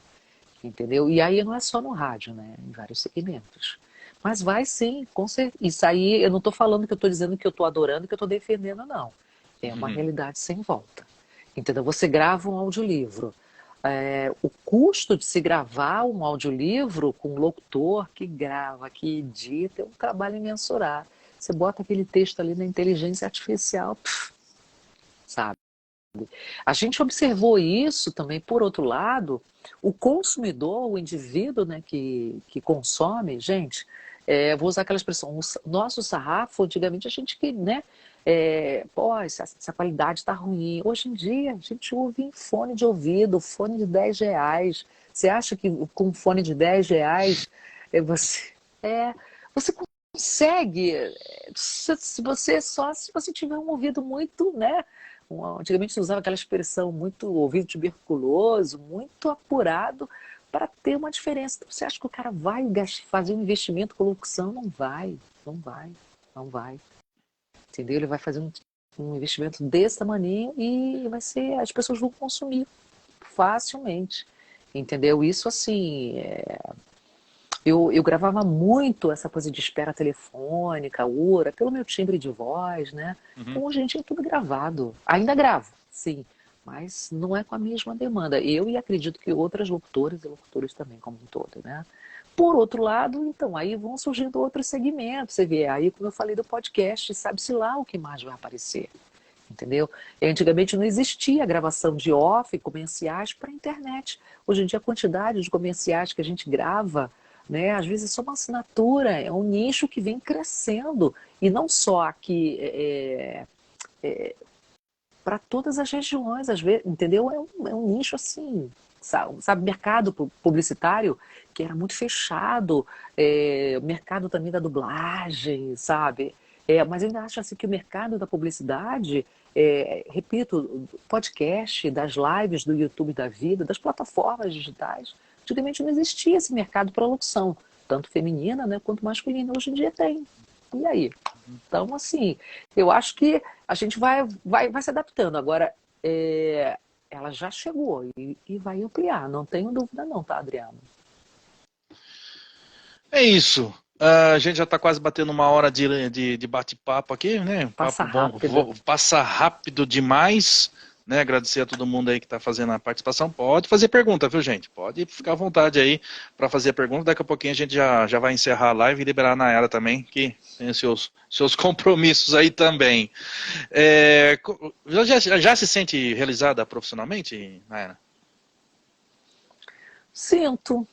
Entendeu? E aí não é só no rádio, né? Em vários segmentos. Mas vai sim, com certeza. Isso aí, eu não estou falando que eu estou dizendo que eu estou adorando, que eu estou defendendo, não. É uma realidade sem volta. Entendeu? Você grava um audiolivro. O custo de se gravar um audiolivro com um locutor que grava, que edita, é um trabalho imensurável. Você bota aquele texto ali na inteligência artificial, sabe? A gente observou isso também, por outro lado, o consumidor, o indivíduo, né, que consome, gente, vou usar aquela expressão, o nosso sarrafo, antigamente a gente que, né, pô, essa qualidade está ruim. Hoje em dia, a gente ouve em fone de ouvido, fone de R$ 10. Você acha que com um fone de R$ 10 você consegue, se você tiver um ouvido muito, né? Antigamente se usava aquela expressão muito ouvido tuberculoso, muito apurado para ter uma diferença. Então, você acha que o cara vai fazer um investimento com locução? Não vai, não vai, não vai. Entendeu? Ele vai fazer um investimento desse tamanho e as pessoas vão consumir facilmente. Entendeu? Isso assim, eu gravava muito essa coisa de espera telefônica, URA, pelo meu timbre de voz, né? Uhum. Hoje em dia é tudo gravado. Ainda gravo, sim, mas não é com a mesma demanda. Eu e acredito que outras locutoras e locutores também, como um todo, né? Por outro lado, então, aí vão surgindo outros segmentos. Você vê, aí como eu falei do podcast, sabe-se lá o que mais vai aparecer. Entendeu? Antigamente não existia gravação de off, comerciais para a internet. Hoje em dia a quantidade de comerciais que a gente grava, né, às vezes é só uma assinatura, é um nicho que vem crescendo. E não só aqui, para todas as regiões, às vezes, entendeu? É um nicho assim, sabe, mercado publicitário que era muito fechado, mercado também da dublagem, sabe? Mas eu ainda acho assim que o mercado da publicidade, repito, podcast, das lives do YouTube da vida, das plataformas digitais, antigamente não existia esse mercado para locução, tanto feminina, né, quanto masculina. Hoje em dia tem. E aí? Então, assim, eu acho que a gente vai se adaptando. Agora, ela já chegou e vai ampliar, não tenho dúvida não, tá, Adriano? É isso. A gente já está quase batendo uma hora de bate-papo aqui, né? Passa Papo bom. rápido. Passa rápido demais. Né? Agradecer a todo mundo aí que está fazendo a participação. Pode fazer pergunta, viu, gente? Pode ficar à vontade aí para fazer a pergunta. Daqui a pouquinho a gente já vai encerrar a live e liberar a Nayara também, que tem seus compromissos aí também. Já se sente realizada profissionalmente, Nayara? Sinto.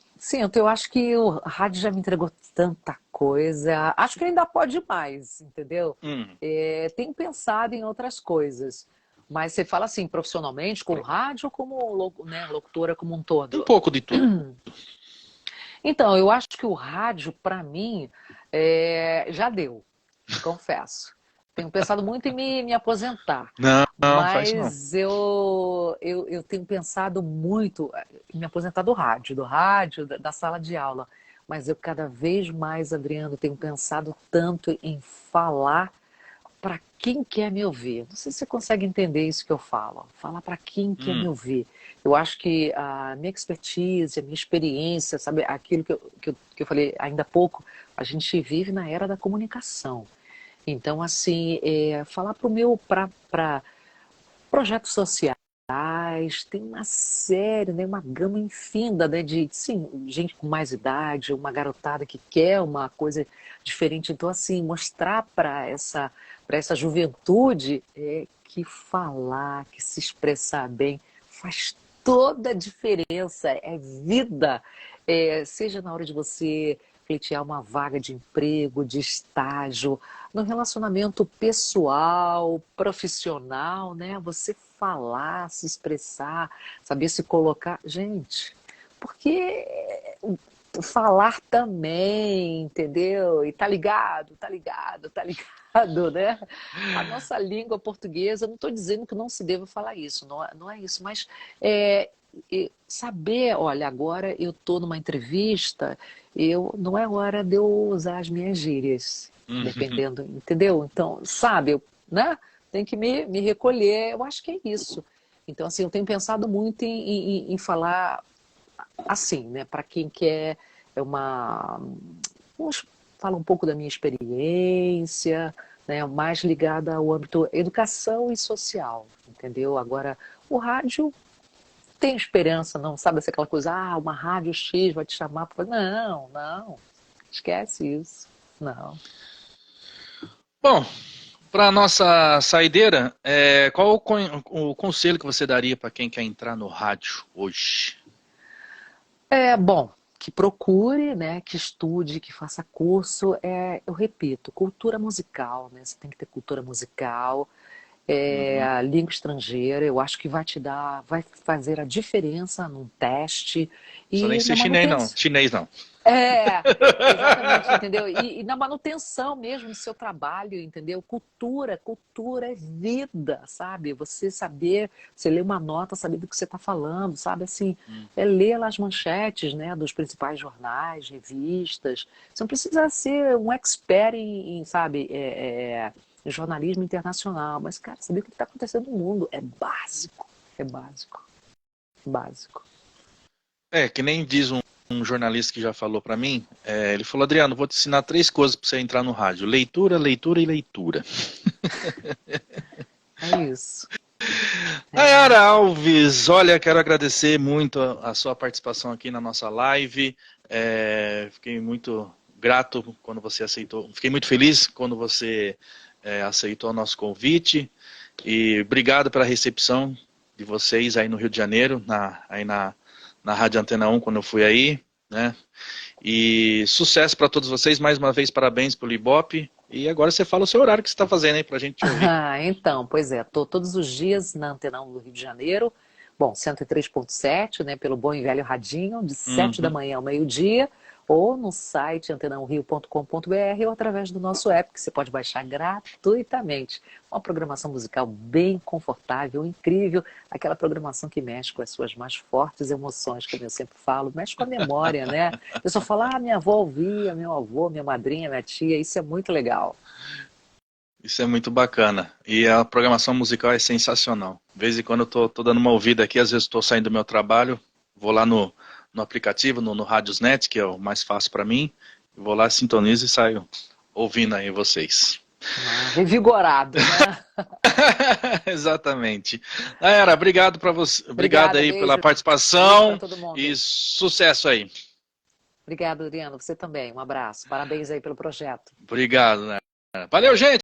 Eu acho que o rádio já me entregou tanta coisa. Acho que ainda pode mais, entendeu? Tenho pensado em outras coisas. Mas você fala assim, profissionalmente, com rádio ou como, né, locutora como um Um todo? pouco de tudo. Então, eu acho que o rádio, para mim, já deu, confesso. Tenho pensado muito em me aposentar. Não, faz não. Mas eu tenho pensado muito em me aposentar do rádio, da sala de aula. Mas eu cada vez mais, Adriano, tenho pensado tanto em falar para quem quer me ouvir. Não sei se você consegue entender isso que eu falo. Falar para quem quer me ouvir. Eu acho que a minha expertise, a minha experiência, sabe, aquilo que eu falei ainda há pouco, a gente vive na era da comunicação. Então, assim, falar para projetos sociais, tem uma série, né, uma gama infinda, né, de, sim, gente com mais idade, uma garotada que quer uma coisa diferente. Então, assim, mostrar para essa juventude que falar, que se expressar bem faz toda a diferença, é vida. Seja na hora de você pleitear uma vaga de emprego, de estágio, no relacionamento pessoal, profissional, né? Você falar, se expressar, saber se colocar. Gente, porque falar também, entendeu? E tá ligado, tá ligado, tá ligado, né? A nossa língua portuguesa, eu não estou dizendo que não se deva falar isso, não é isso, mas saber, olha, agora eu estou numa entrevista, não é hora de eu usar as minhas gírias, dependendo, entendeu? Então, sabe, né? Tem que me recolher, eu acho que é isso. Então, assim, eu tenho pensado muito em falar assim, né? Para quem quer vamos falar um pouco da minha experiência, né? Mais ligada ao âmbito educação e social, entendeu? Agora, o rádio tem esperança, não sabe assim, aquela coisa, uma rádio X vai te chamar para não, esquece isso, não. Bom, para nossa saideira, qual o conselho que você daria para quem quer entrar no rádio hoje? Bom, que procure, né, que estude, que faça curso, eu repito, cultura musical, né, você tem que ter cultura musical, a língua estrangeira, eu acho que vai fazer a diferença num teste Não nem e ser na chinês, não. manutenção. Chinês, não. Exatamente, entendeu? E na manutenção mesmo do seu trabalho, entendeu? Cultura é vida, sabe? Você saber, você lê uma nota, saber do que você está falando, sabe? Assim, ler lá as manchetes, né, dos principais jornais, revistas. Você não precisa ser um expert sabe, em jornalismo internacional, mas, cara, saber o que está acontecendo no mundo é básico, básico. Que nem diz um jornalista que já falou para mim, ele falou, Adriano, vou te ensinar 3 coisas para você entrar no rádio: leitura, leitura e leitura. É isso. Nayara Alves, olha, quero agradecer muito a sua participação aqui na nossa live. Fiquei muito grato quando você aceitou, fiquei muito feliz quando você aceitou o nosso convite, e obrigado pela recepção de vocês aí no Rio de Janeiro, aí na Rádio Antena 1, quando eu fui aí, né? E sucesso para todos vocês, mais uma vez parabéns pelo Ibope. E agora você fala o seu horário que você está fazendo aí pra gente ouvir. Então, pois tô todos os dias na Antena 1 do Rio de Janeiro, bom, 103.7, né, pelo bom e velho radinho, de 7 da manhã ao meio-dia, ou no site antena1rio.com.br ou através do nosso app, que você pode baixar gratuitamente. Uma programação musical bem confortável, incrível, aquela programação que mexe com as suas mais fortes emoções, como eu sempre falo, mexe com a memória, né? A pessoa fala, minha avó ouvia, meu avô, minha madrinha, minha tia, isso é muito legal. Isso é muito bacana. E a programação musical é sensacional. De vez em quando eu tô dando uma ouvida aqui, às vezes estou saindo do meu trabalho, vou lá no aplicativo, no Radiosnet, que é o mais fácil para mim, vou lá, sintonizo e saio ouvindo aí vocês. Revigorado, né? Exatamente. Nayara, obrigado para você, obrigado aí beijo, pela participação beijo pra todo mundo. E sucesso aí. Obrigado, Adriano, você também. Um abraço. Parabéns aí pelo projeto. Obrigado, Nayara. Valeu, gente!